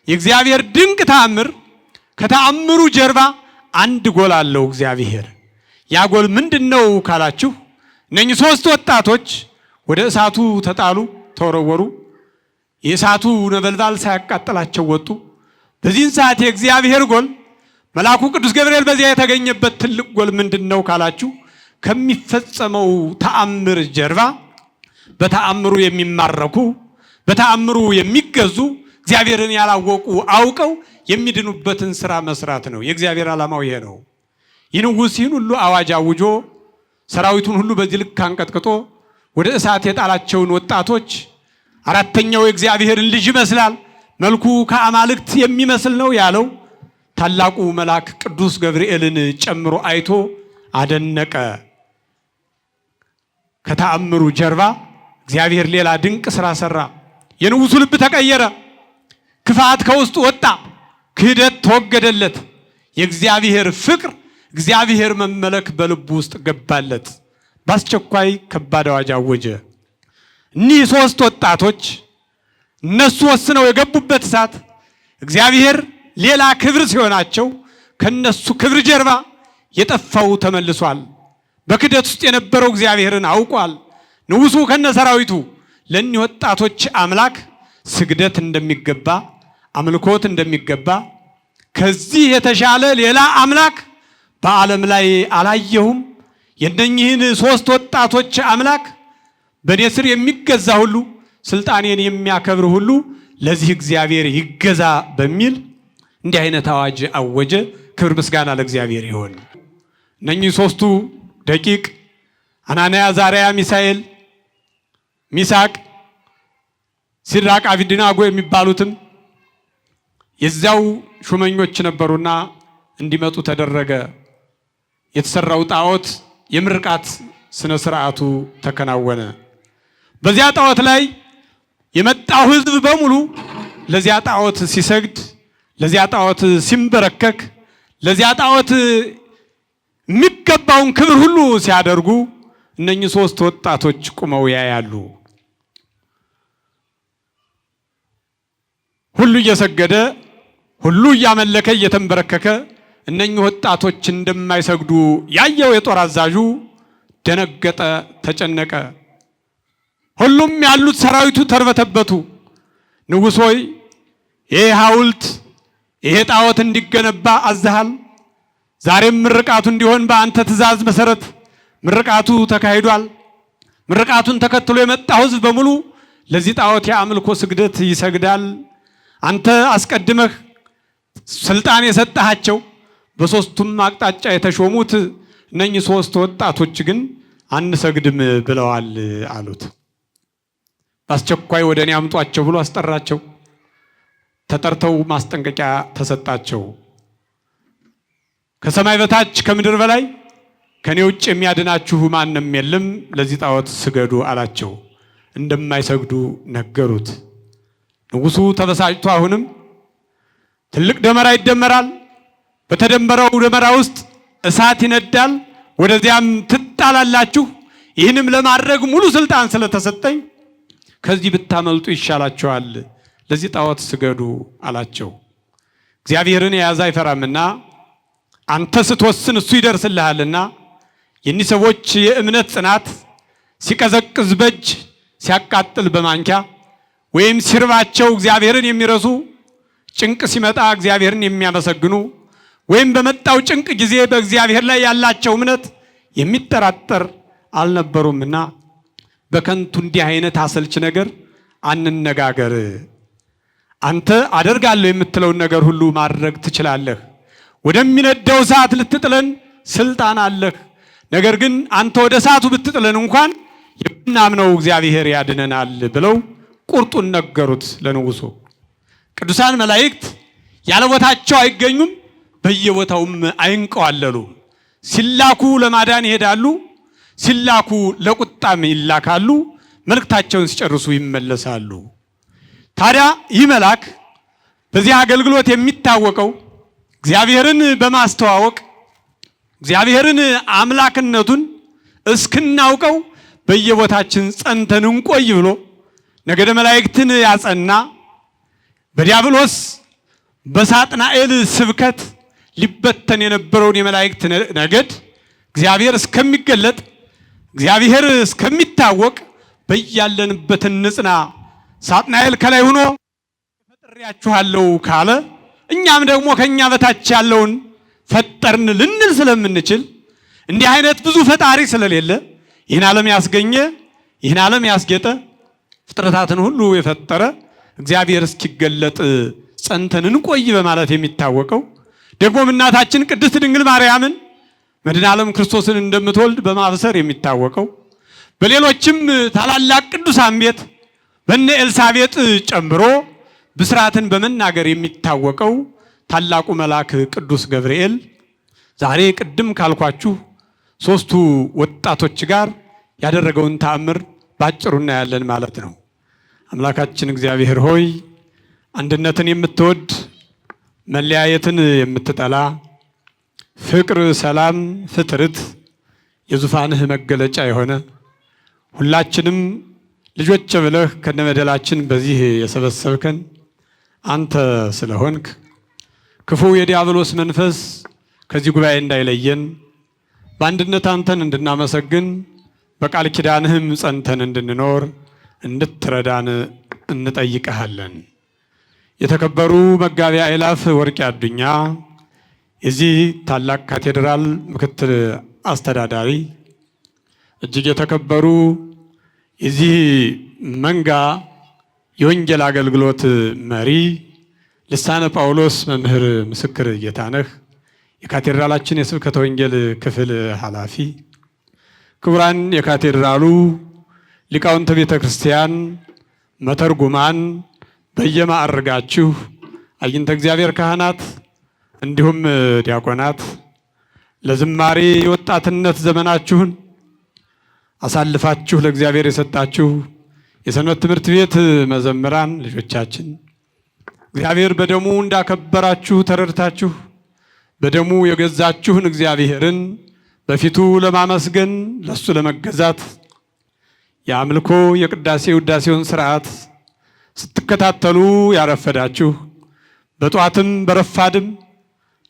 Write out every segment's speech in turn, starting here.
የእግዚአብሔር ድንቅ ተአምር ከተአምሩ ጀርባ አንድ ጎል አለው እግዚአብሔር። ያ ጎል ምንድነው ካላችሁ እነኚህ ሶስት ወጣቶች ወደ እሳቱ ተጣሉ፣ ተወረወሩ። የእሳቱ ነበልባል ሳያቃጥላቸው ወጡ። በዚህን ሰዓት የእግዚአብሔር ጎል መልአኩ ቅዱስ ገብርኤል በዚያ የተገኘበት ትልቅ ጎል ምንድነው ካላችሁ ከሚፈጸመው ተአምር ጀርባ በተአምሩ የሚማረኩ በተአምሩ የሚገዙ እግዚአብሔርን ያላወቁ አውቀው የሚድኑበትን ስራ መስራት ነው። የእግዚአብሔር ዓላማው ይሄ ነው። ይንጉሲን ሁሉ አዋጅ አውጆ ሰራዊቱን ሁሉ በዚህ ልክ አንቀጥቅጦ ወደ እሳት የጣላቸውን ወጣቶች አራተኛው የእግዚአብሔርን ልጅ ይመስላል፣ መልኩ ከአማልክት የሚመስል ነው ያለው ታላቁ መልአክ ቅዱስ ገብርኤልን ጨምሮ አይቶ አደነቀ። ከተአምሩ ጀርባ እግዚአብሔር ሌላ ድንቅ ስራ ሰራ። የንጉሱ ልብ ተቀየረ። ክፋት ከውስጡ ወጣ። ክህደት ተወገደለት። የእግዚአብሔር ፍቅር እግዚአብሔር መመለክ በልቡ ውስጥ ገባለት። በአስቸኳይ ከባድ አዋጅ አወጀ። እኒህ ሶስት ወጣቶች እነሱ ወስነው የገቡበት እሳት እግዚአብሔር ሌላ ክብር ሲሆናቸው ከነሱ ክብር ጀርባ የጠፋው ተመልሷል። በክህደት ውስጥ የነበረው እግዚአብሔርን አውቋል። ንጉሱ ከነሰራዊቱ ለእኒህ ወጣቶች አምላክ ስግደት እንደሚገባ አምልኮት እንደሚገባ ከዚህ የተሻለ ሌላ አምላክ በዓለም ላይ አላየሁም። የእነኚህን ሶስት ወጣቶች አምላክ በእኔ ስር የሚገዛ ሁሉ ስልጣኔን የሚያከብር ሁሉ ለዚህ እግዚአብሔር ይገዛ በሚል እንዲህ አይነት አዋጅ አወጀ። ክብር ምስጋና ለእግዚአብሔር ይሁን። እነኚህ ሶስቱ ደቂቅ አናንያ፣ አዛርያ፣ ሚሳኤል፣ ሚሳቅ፣ ሲድራቅ፣ አብደናጎ የሚባሉትም የዚያው ሹመኞች ነበሩና እንዲመጡ ተደረገ። የተሰራው ጣዖት የምርቃት ስነ ስርዓቱ ተከናወነ። በዚያ ጣዖት ላይ የመጣው ሕዝብ በሙሉ ለዚያ ጣዖት ሲሰግድ፣ ለዚያ ጣዖት ሲንበረከክ፣ ለዚያ ጣዖት የሚገባውን ክብር ሁሉ ሲያደርጉ እነኚህ ሶስት ወጣቶች ቁመው ያያሉ። ሁሉ እየሰገደ ሁሉ እያመለከ እየተንበረከከ እነኚህ ወጣቶች እንደማይሰግዱ ያየው የጦር አዛዡ ደነገጠ፣ ተጨነቀ። ሁሉም ያሉት ሰራዊቱ ተርበተበቱ። ንጉሥ ሆይ ይሄ ሐውልት ይሄ ጣዖት እንዲገነባ አዘሃል። ዛሬም ምርቃቱ እንዲሆን በአንተ ትእዛዝ መሰረት ምርቃቱ ተካሂዷል። ምርቃቱን ተከትሎ የመጣው ሕዝብ በሙሉ ለዚህ ጣዖት የአምልኮ ስግደት ይሰግዳል። አንተ አስቀድመህ ስልጣን የሰጣቸው በሶስቱም አቅጣጫ የተሾሙት እነኚህ ሶስት ወጣቶች ግን አንሰግድም ብለዋል አሉት። በአስቸኳይ ወደ እኔ አምጧቸው ብሎ አስጠራቸው። ተጠርተው ማስጠንቀቂያ ተሰጣቸው። ከሰማይ በታች ከምድር በላይ ከኔ ውጭ የሚያድናችሁ ማንም የለም፣ ለዚህ ጣዖት ስገዱ አላቸው። እንደማይሰግዱ ነገሩት። ንጉሱ ተበሳጭቶ አሁንም ትልቅ ደመራ ይደመራል፣ በተደመረው ደመራ ውስጥ እሳት ይነዳል፣ ወደዚያም ትጣላላችሁ። ይህንም ለማድረግ ሙሉ ስልጣን ስለተሰጠኝ ከዚህ ብታመልጡ ይሻላችኋል፣ ለዚህ ጣዖት ስገዱ አላቸው። እግዚአብሔርን የያዘ አይፈራምና አንተ ስትወስን እሱ ይደርስልሃልና የእኒህ ሰዎች የእምነት ጽናት ሲቀዘቅዝ በእጅ ሲያቃጥል በማንኪያ ወይም ሲርባቸው እግዚአብሔርን የሚረሱ ጭንቅ ሲመጣ እግዚአብሔርን የሚያመሰግኑ ወይም በመጣው ጭንቅ ጊዜ በእግዚአብሔር ላይ ያላቸው እምነት የሚጠራጠር አልነበሩምና በከንቱ እንዲህ አይነት አሰልች ነገር አንነጋገር። አንተ አደርጋለሁ የምትለውን ነገር ሁሉ ማድረግ ትችላለህ። ወደሚነደው እሳት ልትጥለን ስልጣን አለህ። ነገር ግን አንተ ወደ እሳቱ ብትጥለን እንኳን የምናምነው እግዚአብሔር ያድነናል ብለው ቁርጡን ነገሩት ለንጉሱ። ቅዱሳን መላእክት ያለ ቦታቸው አይገኙም፣ በየቦታውም አይንቀዋለሉ። ሲላኩ ለማዳን ይሄዳሉ፣ ሲላኩ ለቁጣም ይላካሉ፣ መልእክታቸውን ሲጨርሱ ይመለሳሉ። ታዲያ ይህ መልአክ በዚህ አገልግሎት የሚታወቀው እግዚአብሔርን በማስተዋወቅ እግዚአብሔርን አምላክነቱን እስክናውቀው በየቦታችን ጸንተን እንቆይ ብሎ ነገደ መላእክትን ያጸና በዲያብሎስ በሳጥናኤል ስብከት ሊበተን የነበረውን የመላእክት ነገድ እግዚአብሔር እስከሚገለጥ እግዚአብሔር እስከሚታወቅ በያለንበት እንጽና። ሳጥናኤል ከላይ ሆኖ ፈጥሬያችኋለሁ ካለ እኛም ደግሞ ከኛ በታች ያለውን ፈጠርን ልንል ስለምንችል እንዲህ አይነት ብዙ ፈጣሪ ስለሌለ ይህን ዓለም ያስገኘ ይህን ዓለም ያስጌጠ ፍጥረታትን ሁሉ የፈጠረ እግዚአብሔር እስኪገለጥ ጸንተን እንቆይ በማለት የሚታወቀው ደግሞ እናታችን ቅድስት ድንግል ማርያምን መድኃኔ ዓለም ክርስቶስን እንደምትወልድ በማብሰር የሚታወቀው በሌሎችም ታላላቅ ቅዱሳን ቤት በእነ ኤልሳቤጥ ጨምሮ ብስራትን በመናገር የሚታወቀው ታላቁ መልአክ ቅዱስ ገብርኤል ዛሬ ቅድም ካልኳችሁ ሶስቱ ወጣቶች ጋር ያደረገውን ተአምር ባጭሩ እናያለን ማለት ነው። አምላካችን እግዚአብሔር ሆይ አንድነትን የምትወድ መለያየትን የምትጠላ ፍቅር፣ ሰላም፣ ፍትርት የዙፋንህ መገለጫ የሆነ ሁላችንም ልጆች ብለህ ከነመደላችን በዚህ የሰበሰብከን አንተ ስለሆንክ ክፉ የዲያብሎስ መንፈስ ከዚህ ጉባኤ እንዳይለየን በአንድነት አንተን እንድናመሰግን በቃል ኪዳንህም ጸንተን እንድንኖር እንድትረዳን እንጠይቀሃለን። የተከበሩ መጋቤ አእላፍ ወርቄ አዱኛ የዚህ ታላቅ ካቴድራል ምክትል አስተዳዳሪ፣ እጅግ የተከበሩ የዚህ መንጋ የወንጌል አገልግሎት መሪ ልሳነ ጳውሎስ መምህር ምስክር ጌታነህ፣ የካቴድራላችን የስብከተ ወንጌል ክፍል ኃላፊ፣ ክቡራን የካቴድራሉ ሊቃውንተ ቤተ ክርስቲያን፣ መተርጉማን፣ በየማዕርጋችሁ አይንተ እግዚአብሔር ካህናት፣ እንዲሁም ዲያቆናት ለዝማሬ የወጣትነት ዘመናችሁን አሳልፋችሁ ለእግዚአብሔር የሰጣችሁ የሰንበት ትምህርት ቤት መዘምራን ልጆቻችን እግዚአብሔር በደሙ እንዳከበራችሁ ተረድታችሁ በደሙ የገዛችሁን እግዚአብሔርን በፊቱ ለማመስገን ለሱ ለመገዛት የአምልኮ የቅዳሴ ውዳሴውን ስርዓት ስትከታተሉ ያረፈዳችሁ በጧትም በረፋድም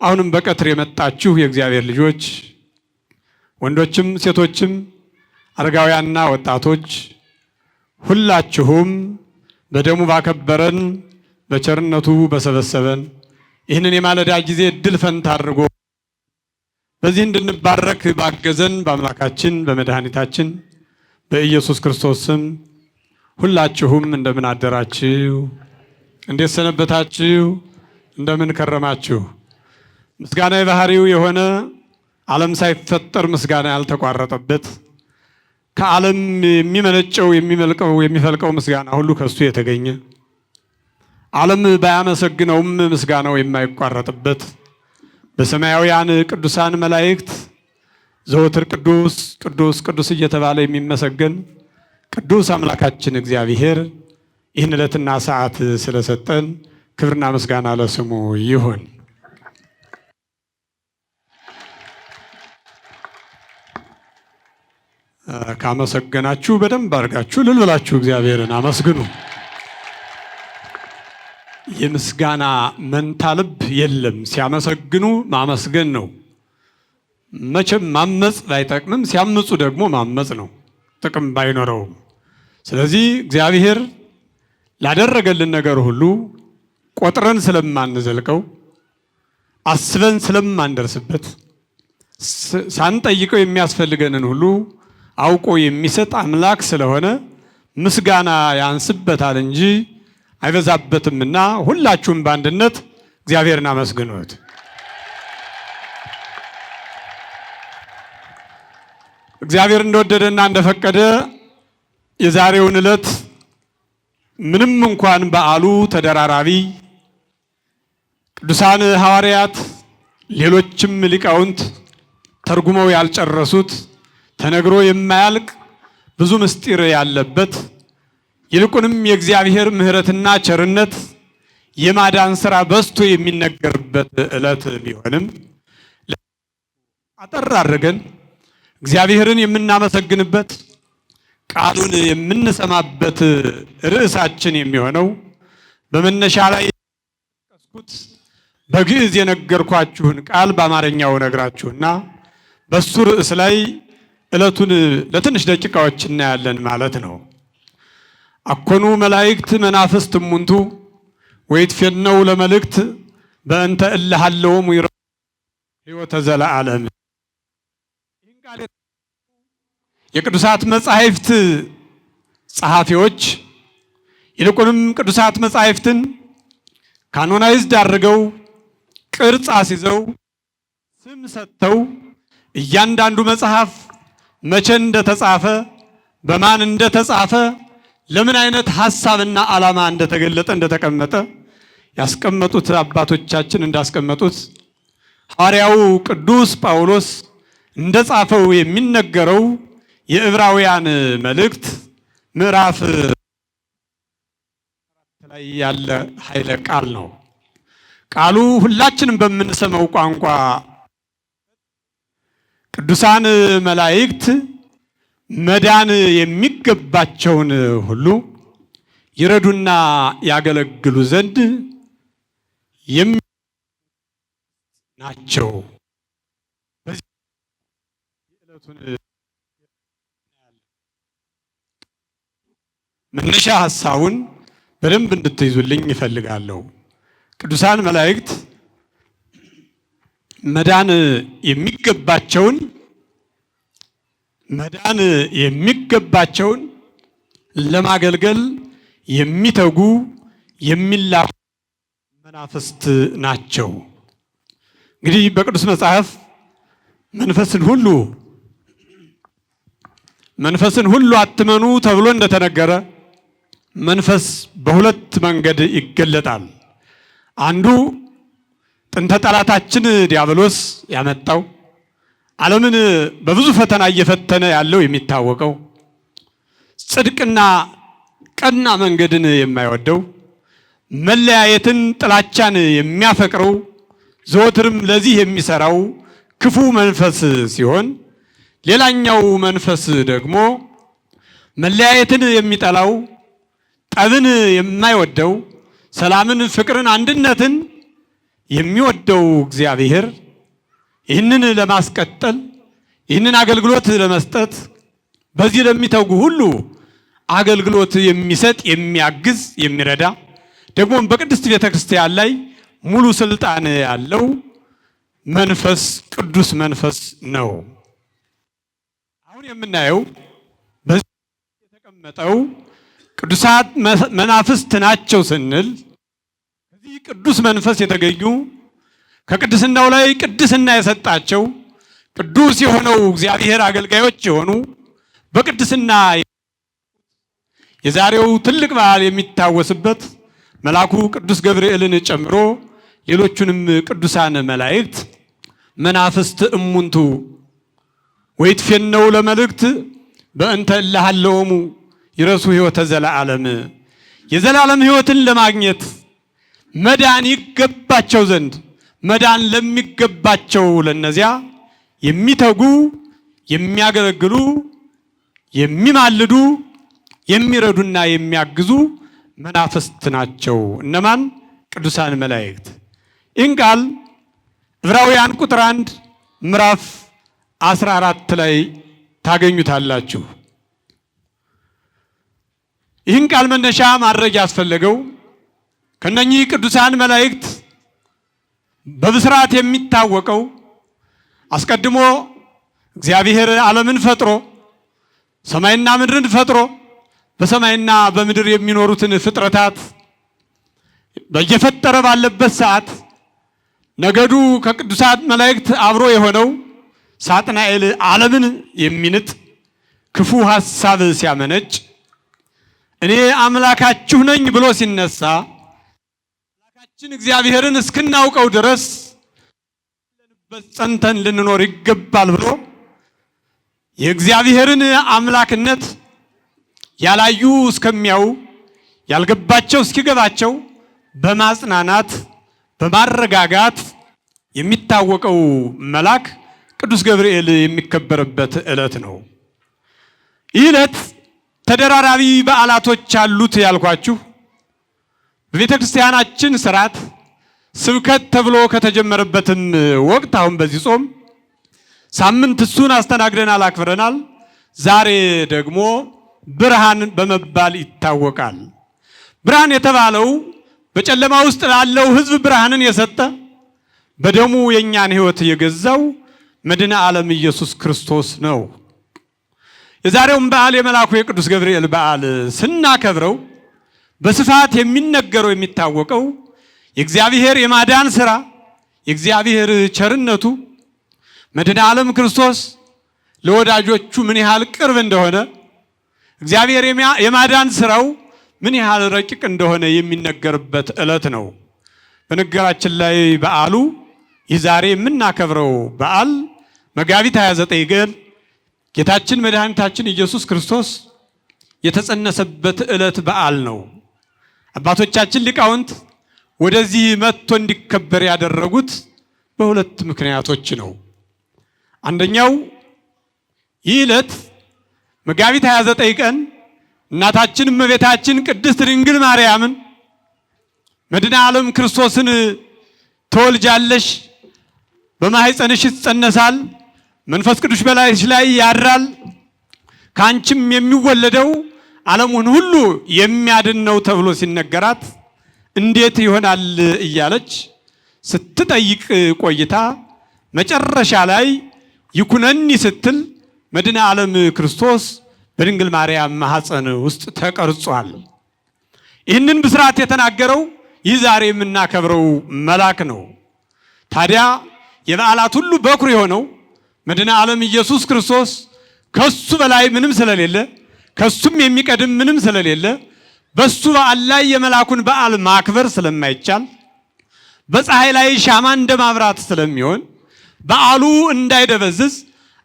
አሁንም በቀትር የመጣችሁ የእግዚአብሔር ልጆች ወንዶችም ሴቶችም አረጋውያንና ወጣቶች ሁላችሁም በደሙ ባከበረን በቸርነቱ በሰበሰበን ይህንን የማለዳ ጊዜ እድል ፈንታ አድርጎ በዚህ እንድንባረክ ባገዘን በአምላካችን በመድኃኒታችን በኢየሱስ ክርስቶስ ስም ሁላችሁም እንደምን አደራችሁ? እንዴት ሰነበታችሁ? እንደምን ከረማችሁ? ምስጋና የባህሪው የሆነ ዓለም ሳይፈጠር ምስጋና ያልተቋረጠበት ከዓለም የሚመነጨው የሚፈልቀው ምስጋና ሁሉ ከሱ የተገኘ ዓለም ባያመሰግነውም ምስጋናው የማይቋረጥበት በሰማያውያን ቅዱሳን መላእክት ዘወትር ቅዱስ ቅዱስ ቅዱስ እየተባለ የሚመሰገን ቅዱስ አምላካችን እግዚአብሔር ይህን ዕለትና ሰዓት ስለሰጠን ክብርና ምስጋና ለስሙ ይሁን። ካመሰገናችሁ በደንብ አድርጋችሁ እልል ብላችሁ እግዚአብሔርን አመስግኑ። የምስጋና መንታ ልብ የለም። ሲያመሰግኑ ማመስገን ነው። መቼም ማመጽ ባይጠቅምም ሲያምጹ ደግሞ ማመጽ ነው፣ ጥቅም ባይኖረውም። ስለዚህ እግዚአብሔር ላደረገልን ነገር ሁሉ ቆጥረን ስለማንዘልቀው አስበን ስለማንደርስበት ሳንጠይቀው የሚያስፈልገንን ሁሉ አውቆ የሚሰጥ አምላክ ስለሆነ ምስጋና ያንስበታል እንጂ አይበዛበትምና ሁላችሁም በአንድነት እግዚአብሔርን አመስግኑት። እግዚአብሔር እንደወደደና እንደፈቀደ የዛሬውን ዕለት ምንም እንኳን በዓሉ ተደራራቢ ቅዱሳን ሐዋርያት ሌሎችም ሊቃውንት ተርጉመው ያልጨረሱት ተነግሮ የማያልቅ ብዙ ምስጢር ያለበት ይልቁንም የእግዚአብሔር ምሕረትና ቸርነት የማዳን ሥራ በዝቶ የሚነገርበት ዕለት ቢሆንም አጠር አድርገን እግዚአብሔርን የምናመሰግንበት ቃሉን የምንሰማበት ርዕሳችን የሚሆነው በመነሻ ላይ የጠቀስኩት በግዕዝ የነገርኳችሁን ቃል በአማርኛው ነግራችሁና በሱ ርዕስ ላይ ዕለቱን ለትንሽ ደቂቃዎች እናያለን ማለት ነው። አኮኑ መላእክት መናፍስት እሙንቱ ወይትፌነው ለመልእክት በእንተ እለ ሀለወሙ ሕይወተ ዘለዓለም። የቅዱሳት መጻሕፍት ጸሐፊዎች ይልቁንም ቅዱሳት መጻሕፍትን ካኖናይዝድ አድርገው ቅርጽ አስይዘው ስም ሰጥተው እያንዳንዱ መጽሐፍ መቼ እንደተጻፈ በማን እንደተጻፈ ለምን አይነት ሐሳብና ዓላማ እንደተገለጠ እንደተቀመጠ ያስቀመጡት አባቶቻችን እንዳስቀመጡት ሐዋርያው ቅዱስ ጳውሎስ እንደጻፈው የሚነገረው የዕብራውያን መልእክት ምዕራፍ ላይ ያለ ኃይለ ቃል ነው። ቃሉ ሁላችንም በምንሰማው ቋንቋ ቅዱሳን መላእክት መዳን የሚገባቸውን ሁሉ ይረዱና ያገለግሉ ዘንድ ናቸው። መነሻ ሐሳቡን በደንብ እንድትይዙልኝ ይፈልጋለሁ። ቅዱሳን መላእክት መዳን የሚገባቸውን ለማገልገል የሚተጉ የሚላኩ መናፍስት ናቸው። እንግዲህ በቅዱስ መጽሐፍ መንፈስን ሁሉ አትመኑ ተብሎ እንደተነገረ መንፈስ በሁለት መንገድ ይገለጣል። አንዱ ጥንተ ጠላታችን ዲያብሎስ ያመጣው ዓለምን በብዙ ፈተና እየፈተነ ያለው የሚታወቀው ጽድቅና ቀና መንገድን የማይወደው መለያየትን፣ ጥላቻን የሚያፈቅረው ዘወትርም ለዚህ የሚሰራው ክፉ መንፈስ ሲሆን፣ ሌላኛው መንፈስ ደግሞ መለያየትን የሚጠላው ጠብን የማይወደው ሰላምን፣ ፍቅርን፣ አንድነትን የሚወደው እግዚአብሔር ይህንን ለማስቀጠል ይህንን አገልግሎት ለመስጠት በዚህ ለሚተጉ ሁሉ አገልግሎት የሚሰጥ የሚያግዝ የሚረዳ ደግሞ በቅድስት ቤተክርስቲያን ላይ ሙሉ ስልጣን ያለው መንፈስ ቅዱስ መንፈስ ነው። አሁን የምናየው በዚህ የተቀመጠው ቅዱሳት መናፍስት ናቸው ስንል ከዚህ ቅዱስ መንፈስ የተገኙ ከቅድስናው ላይ ቅድስና የሰጣቸው ቅዱስ የሆነው እግዚአብሔር አገልጋዮች የሆኑ በቅድስና የዛሬው ትልቅ በዓል የሚታወስበት መልአኩ ቅዱስ ገብርኤልን ጨምሮ ሌሎቹንም ቅዱሳን መላእክት መናፍስት እሙንቱ ወይትፌነው ለመልእክት በእንተ እለ ሀለወሙ ይረሱ ሕይወተ ዘለዓለም። የዘላለም ሕይወትን ለማግኘት መዳን ይገባቸው ዘንድ መዳን ለሚገባቸው ለነዚያ የሚተጉ የሚያገለግሉ የሚማልዱ የሚረዱና የሚያግዙ መናፍስት ናቸው። እነማን? ቅዱሳን መላእክት። ይህን ቃል ዕብራውያን ቁጥር 1 ምዕራፍ 14 ላይ ታገኙታላችሁ። ይህን ቃል መነሻ ማድረግ ያስፈለገው ከነኚህ ቅዱሳን መላእክት በብስራት የሚታወቀው አስቀድሞ እግዚአብሔር ዓለምን ፈጥሮ ሰማይና ምድርን ፈጥሮ በሰማይና በምድር የሚኖሩትን ፍጥረታት በየፈጠረ ባለበት ሰዓት ነገዱ ከቅዱሳት መላእክት አብሮ የሆነው ሳጥናኤል ዓለምን የሚንጥ ክፉ ሐሳብ ሲያመነጭ እኔ አምላካችሁ ነኝ ብሎ ሲነሳ አምላካችን እግዚአብሔርን እስክናውቀው ድረስ ጸንተን ልንኖር ይገባል ብሎ የእግዚአብሔርን አምላክነት ያላዩ እስከሚያዩ ያልገባቸው እስኪገባቸው በማጽናናት በማረጋጋት የሚታወቀው መልአክ ቅዱስ ገብርኤል የሚከበርበት ዕለት ነው። ይህ ዕለት ተደራራቢ በዓላቶች አሉት ያልኳችሁ በቤተ ክርስቲያናችን ሥርዓት ስብከት ተብሎ ከተጀመረበትም ወቅት አሁን በዚህ ጾም ሳምንት እሱን አስተናግደናል፣ አክብረናል። ዛሬ ደግሞ ብርሃን በመባል ይታወቃል። ብርሃን የተባለው በጨለማ ውስጥ ላለው ሕዝብ ብርሃንን የሰጠ በደሙ የኛን ሕይወት የገዛው መድኃኔ ዓለም ኢየሱስ ክርስቶስ ነው። የዛሬውን በዓል የመልአኩ የቅዱስ ገብርኤል በዓል ስናከብረው በስፋት የሚነገረው የሚታወቀው የእግዚአብሔር የማዳን ሥራ፣ የእግዚአብሔር ቸርነቱ፣ መድኃኔ ዓለም ክርስቶስ ለወዳጆቹ ምን ያህል ቅርብ እንደሆነ፣ እግዚአብሔር የማዳን ሥራው ምን ያህል ረቂቅ እንደሆነ የሚነገርበት ዕለት ነው። በነገራችን ላይ በዓሉ ይህ ዛሬ የምናከብረው በዓል መጋቢት 29 ቀን ጌታችን መድኃኒታችን ኢየሱስ ክርስቶስ የተጸነሰበት ዕለት በዓል ነው። አባቶቻችን ሊቃውንት ወደዚህ መጥቶ እንዲከበር ያደረጉት በሁለት ምክንያቶች ነው። አንደኛው ይህ ዕለት መጋቢት 29 ቀን እናታችን እመቤታችን ቅድስት ድንግል ማርያምን መድኃኔ ዓለም ክርስቶስን ትወልጃለሽ፣ በማኅፀንሽ ይጸነሳል፣ መንፈስ ቅዱስ በላይሽ ላይ ያድራል፣ ከአንቺም የሚወለደው ዓለሙን ሁሉ የሚያድን ነው ተብሎ ሲነገራት እንዴት ይሆናል እያለች ስትጠይቅ ቆይታ መጨረሻ ላይ ይኩነኒ ስትል መድኃኔ ዓለም ክርስቶስ በድንግል ማርያም ማኅፀን ውስጥ ተቀርጿል። ይህንን ብስራት የተናገረው ይህ ዛሬ የምናከብረው መልአክ ነው። ታዲያ የበዓላት ሁሉ በኩር የሆነው መድኃኔ ዓለም ኢየሱስ ክርስቶስ ከሱ በላይ ምንም ስለሌለ፣ ከሱም የሚቀድም ምንም ስለሌለ በሱ በዓል ላይ የመልአኩን በዓል ማክበር ስለማይቻል በፀሐይ ላይ ሻማ እንደማብራት ስለሚሆን በዓሉ እንዳይደበዝዝ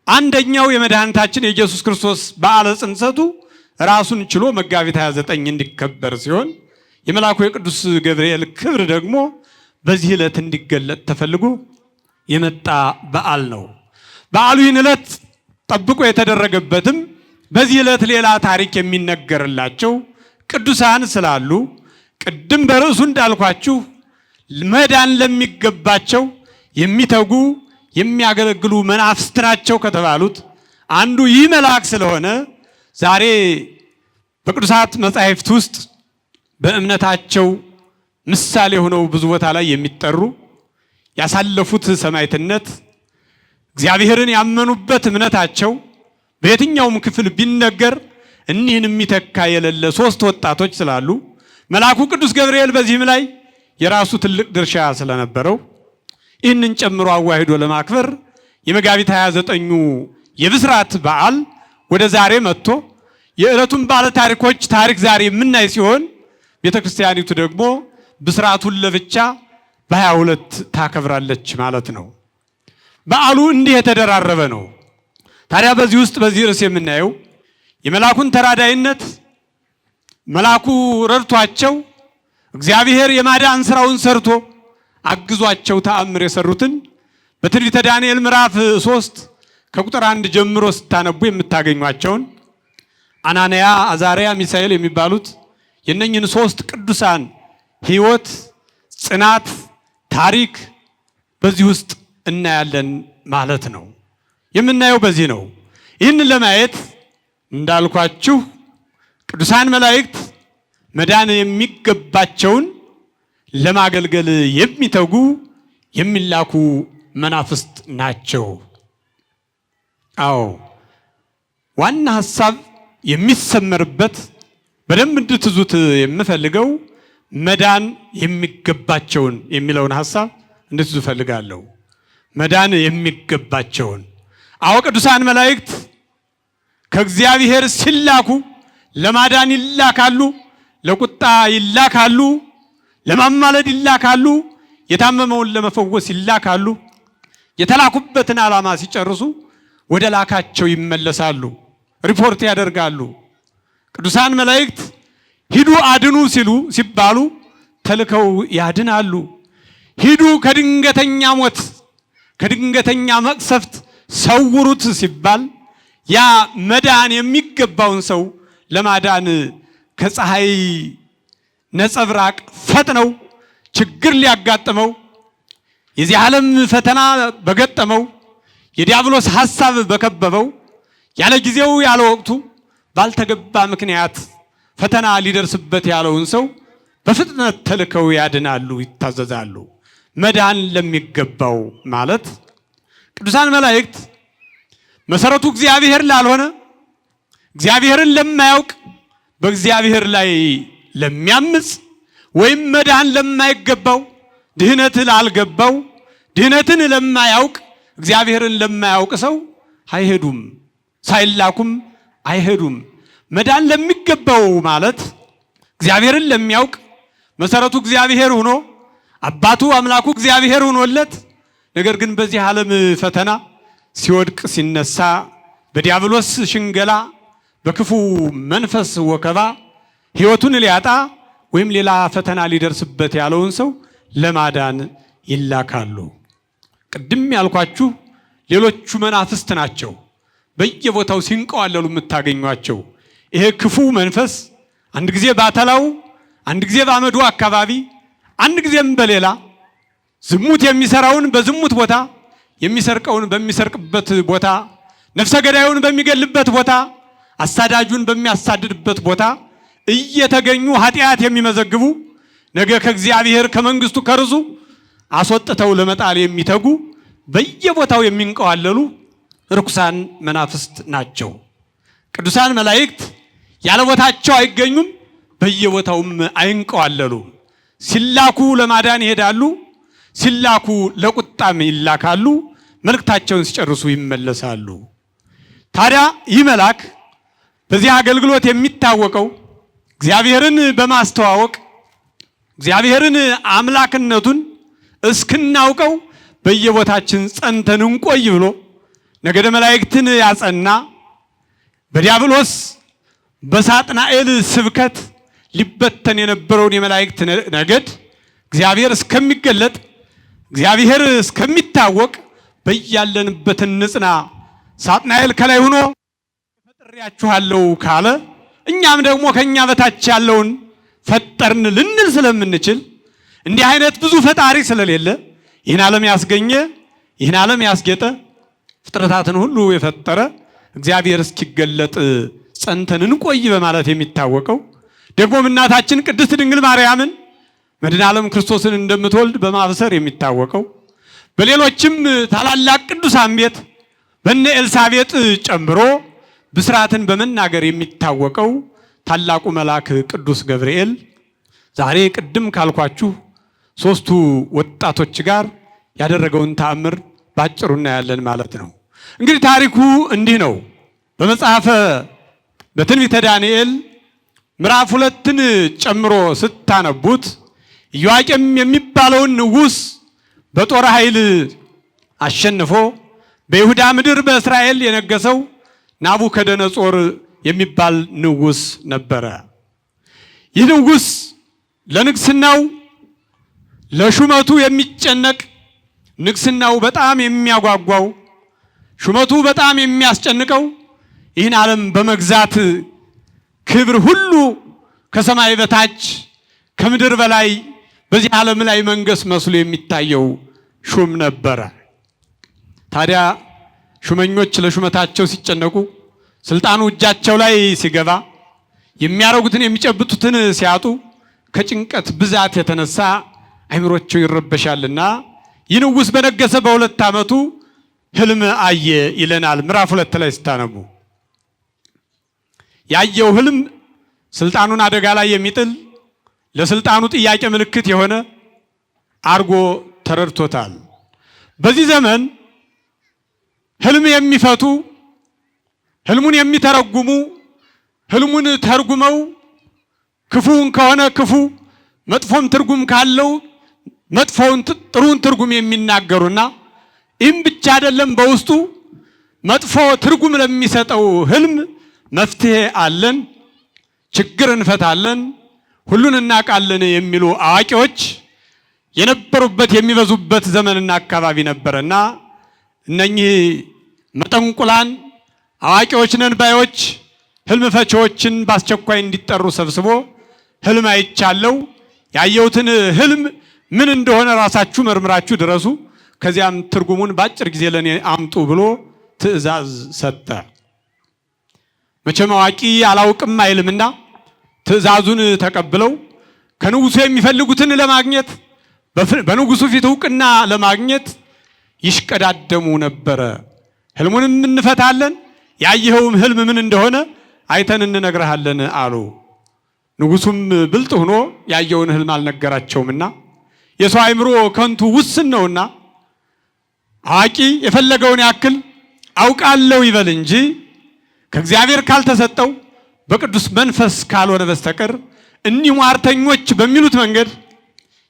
አንደኛው የመድኃኒታችን የኢየሱስ ክርስቶስ በዓለ ጽንሰቱ ራሱን ችሎ መጋቢት 29 እንዲከበር ሲሆን የመልአኩ የቅዱስ ገብርኤል ክብር ደግሞ በዚህ ዕለት እንዲገለጥ ተፈልጎ የመጣ በዓል ነው። በዓሉ ይህን ዕለት ጠብቆ የተደረገበትም በዚህ ዕለት ሌላ ታሪክ የሚነገርላቸው ቅዱሳን ስላሉ ቅድም በርዕሱ እንዳልኳችሁ መዳን ለሚገባቸው የሚተጉ የሚያገለግሉ መናፍስት ናቸው ከተባሉት አንዱ ይህ መልአክ ስለሆነ ዛሬ በቅዱሳት መጻሕፍት ውስጥ በእምነታቸው ምሳሌ ሆነው ብዙ ቦታ ላይ የሚጠሩ ያሳለፉት ሰማዕትነት እግዚአብሔርን ያመኑበት እምነታቸው በየትኛውም ክፍል ቢነገር እኒህን የሚተካ የሌለ ሶስት ወጣቶች ስላሉ መልአኩ ቅዱስ ገብርኤል በዚህም ላይ የራሱ ትልቅ ድርሻ ስለነበረው ይህንን ጨምሮ አዋህዶ ለማክበር የመጋቢት 29ኙ የብስራት በዓል ወደ ዛሬ መጥቶ የዕለቱን ባለ ታሪኮች ታሪክ ዛሬ የምናይ ሲሆን ቤተክርስቲያኒቱ ደግሞ ብስራቱን ለብቻ በ22 ታከብራለች ማለት ነው። በዓሉ እንዲህ የተደራረበ ነው። ታዲያ በዚህ ውስጥ በዚህ ርዕስ የምናየው የመልአኩን ተራዳይነት፣ መልአኩ ረድቷቸው እግዚአብሔር የማዳን ሥራውን ሰርቶ አግዟቸው ተአምር የሰሩትን በትንቢተ ዳንኤል ምዕራፍ 3 ከቁጥር 1 ጀምሮ ስታነቡ የምታገኟቸውን አናንያ፣ አዛርያ፣ ሚሳኤል የሚባሉት የነኝን ሶስት ቅዱሳን ሕይወት፣ ጽናት፣ ታሪክ በዚህ ውስጥ እናያለን ማለት ነው። የምናየው በዚህ ነው። ይህንን ለማየት እንዳልኳችሁ ቅዱሳን መላእክት መዳን የሚገባቸውን ለማገልገል የሚተጉ የሚላኩ መናፍስት ናቸው። አዎ ዋና ሐሳብ የሚሰመርበት በደንብ እንድትዙት የምፈልገው መዳን የሚገባቸውን የሚለውን ሐሳብ እንድትዙ ፈልጋለሁ። መዳን የሚገባቸውን አዎ ቅዱሳን መላእክት ከእግዚአብሔር ሲላኩ ለማዳን ይላካሉ፣ ለቁጣ ይላካሉ፣ ለማማለድ ይላካሉ፣ የታመመውን ለመፈወስ ይላካሉ። የተላኩበትን ዓላማ ሲጨርሱ ወደ ላካቸው ይመለሳሉ፣ ሪፖርት ያደርጋሉ። ቅዱሳን መላእክት ሂዱ አድኑ ሲባሉ ተልከው ያድናሉ። ሂዱ ከድንገተኛ ሞት ከድንገተኛ መቅሰፍት ሰውሩት ሲባል ያ መዳን የሚገባውን ሰው ለማዳን ከፀሐይ ነጸብራቅ ፈጥነው ችግር ሊያጋጥመው የዚህ ዓለም ፈተና በገጠመው የዲያብሎስ ሐሳብ በከበበው ያለ ጊዜው ያለ ወቅቱ ባልተገባ ምክንያት ፈተና ሊደርስበት ያለውን ሰው በፍጥነት ተልከው ያድናሉ፣ ይታዘዛሉ። መዳን ለሚገባው ማለት ቅዱሳን መላእክት መሰረቱ እግዚአብሔር ላልሆነ እግዚአብሔርን ለማያውቅ በእግዚአብሔር ላይ ለሚያምጽ ወይም መዳን ለማይገባው ድህነት ላልገባው ድህነትን ለማያውቅ እግዚአብሔርን ለማያውቅ ሰው አይሄዱም፣ ሳይላኩም አይሄዱም። መዳን ለሚገባው ማለት እግዚአብሔርን ለሚያውቅ መሰረቱ እግዚአብሔር ሆኖ አባቱ አምላኩ እግዚአብሔር ሆኖለት ነገር ግን በዚህ ዓለም ፈተና ሲወድቅ ሲነሳ በዲያብሎስ ሽንገላ በክፉ መንፈስ ወከባ ሕይወቱን ሊያጣ ወይም ሌላ ፈተና ሊደርስበት ያለውን ሰው ለማዳን ይላካሉ። ቅድም ያልኳችሁ ሌሎቹ መናፍስት ናቸው። በየቦታው ሲንቀዋለሉ የምታገኟቸው ይሄ ክፉ መንፈስ አንድ ጊዜ ባተላው፣ አንድ ጊዜ ባመዱ አካባቢ፣ አንድ ጊዜም በሌላ ዝሙት የሚሰራውን በዝሙት ቦታ፣ የሚሰርቀውን በሚሰርቅበት ቦታ፣ ነፍሰ ገዳዩን በሚገልበት ቦታ፣ አሳዳጁን በሚያሳድድበት ቦታ እየተገኙ ኃጢአት የሚመዘግቡ ነገ ከእግዚአብሔር ከመንግስቱ ከርሱ አስወጥተው ለመጣል የሚተጉ በየቦታው የሚንቀዋለሉ ርኩሳን መናፍስት ናቸው። ቅዱሳን መላእክት ያለ ቦታቸው አይገኙም፣ በየቦታውም አይንቀዋለሉ። ሲላኩ ለማዳን ይሄዳሉ፣ ሲላኩ ለቁጣም ይላካሉ። መልእክታቸውን ሲጨርሱ ይመለሳሉ። ታዲያ ይህ መልአክ በዚህ አገልግሎት የሚታወቀው እግዚአብሔርን በማስተዋወቅ እግዚአብሔርን አምላክነቱን እስክናውቀው በየቦታችን ጸንተን እንቆይ ብሎ ነገደ መላእክትን ያጸና በዲያብሎስ በሳጥናኤል ስብከት ሊበተን የነበረውን የመላእክት ነገድ እግዚአብሔር እስከሚገለጥ እግዚአብሔር እስከሚታወቅ በያለንበት እንጽና። ሳጥናኤል ከላይ ሆኖ ፈጥሬያችኋለሁ ካለ እኛም ደግሞ ከኛ በታች ያለውን ፈጠርን ልንል ስለምንችል እንዲህ አይነት ብዙ ፈጣሪ ስለሌለ ይህን ዓለም ያስገኘ ይህን ዓለም ያስጌጠ ፍጥረታትን ሁሉ የፈጠረ እግዚአብሔር እስኪገለጥ ጸንተን እንቆይ በማለት የሚታወቀው ደግሞም እናታችን ቅድስት ድንግል ማርያምን መድኃኔ ዓለም ክርስቶስን እንደምትወልድ በማብሰር የሚታወቀው በሌሎችም ታላላቅ ቅዱሳን ቤት በእነ ኤልሳቤጥ ጨምሮ ብስራትን በመናገር የሚታወቀው ታላቁ መልአክ ቅዱስ ገብርኤል ዛሬ ቅድም ካልኳችሁ ሶስቱ ወጣቶች ጋር ያደረገውን ተአምር ባጭሩ እናያለን ማለት ነው። እንግዲህ ታሪኩ እንዲህ ነው። በመጽሐፈ በትንቢተ ዳንኤል ምዕራፍ 2ን ጨምሮ ስታነቡት ኢዮአቄም የሚባለውን ንጉሥ በጦር ኃይል አሸንፎ በይሁዳ ምድር በእስራኤል የነገሰው ናቡከደነጾር የሚባል ንጉሥ ነበረ። ይህ ንጉሥ ለንግስናው ለሹመቱ የሚጨነቅ ንግስናው በጣም የሚያጓጓው ሹመቱ በጣም የሚያስጨንቀው ይህን ዓለም በመግዛት ክብር ሁሉ ከሰማይ በታች ከምድር በላይ በዚህ ዓለም ላይ መንገስ መስሎ የሚታየው ሹም ነበረ። ታዲያ ሹመኞች ለሹመታቸው ሲጨነቁ ስልጣኑ እጃቸው ላይ ሲገባ የሚያረጉትን የሚጨብጡትን ሲያጡ ከጭንቀት ብዛት የተነሳ አይምሮቸው ይረበሻልና ይህ ንጉሥ በነገሰ በ2 ዓመቱ ህልም አየ ይለናል። ምዕራፍ 2 ላይ ስታነቡ ያየው ህልም ስልጣኑን አደጋ ላይ የሚጥል ለስልጣኑ ጥያቄ ምልክት የሆነ አርጎ ተረድቶታል። በዚህ ዘመን ህልም የሚፈቱ ህልሙን የሚተረጉሙ ህልሙን ተርጉመው ክፉን ከሆነ ክፉ መጥፎም ትርጉም ካለው መጥፎውን ጥሩን ትርጉም የሚናገሩና ይህም ብቻ አይደለም፣ በውስጡ መጥፎ ትርጉም ለሚሰጠው ህልም መፍትሄ አለን፣ ችግር እንፈታለን፣ ሁሉን እናውቃለን የሚሉ አዋቂዎች የነበሩበት የሚበዙበት ዘመንና አካባቢ ነበርና እነኚህ መጠንቁላን አዋቂዎች ነን ባዮች ህልም ፈቺዎችን በአስቸኳይ እንዲጠሩ ሰብስቦ ህልም አይቻለው፣ ያየሁትን ህልም ምን እንደሆነ ራሳችሁ መርምራችሁ ድረሱ፣ ከዚያም ትርጉሙን ባጭር ጊዜ ለኔ አምጡ ብሎ ትእዛዝ ሰጠ። መቼም አዋቂ አላውቅም አይልምና ትእዛዙን ተቀብለው ከንጉሱ የሚፈልጉትን ለማግኘት በንጉሱ ፊት ዕውቅና ለማግኘት ይሽቀዳደሙ ነበር። ህልሙንም እንፈታለን፣ ያየኸውም ህልም ምን እንደሆነ አይተን እንነግርሃለን አሉ። ንጉሱም ብልጥ ሆኖ ያየውን ህልም አልነገራቸውምና የሰው አእምሮ ከንቱ ውስን ነውና አዋቂ የፈለገውን ያክል አውቃለሁ ይበል እንጂ ከእግዚአብሔር ካልተሰጠው በቅዱስ መንፈስ ካልሆነ በስተቀር እኒህ ሟርተኞች በሚሉት መንገድ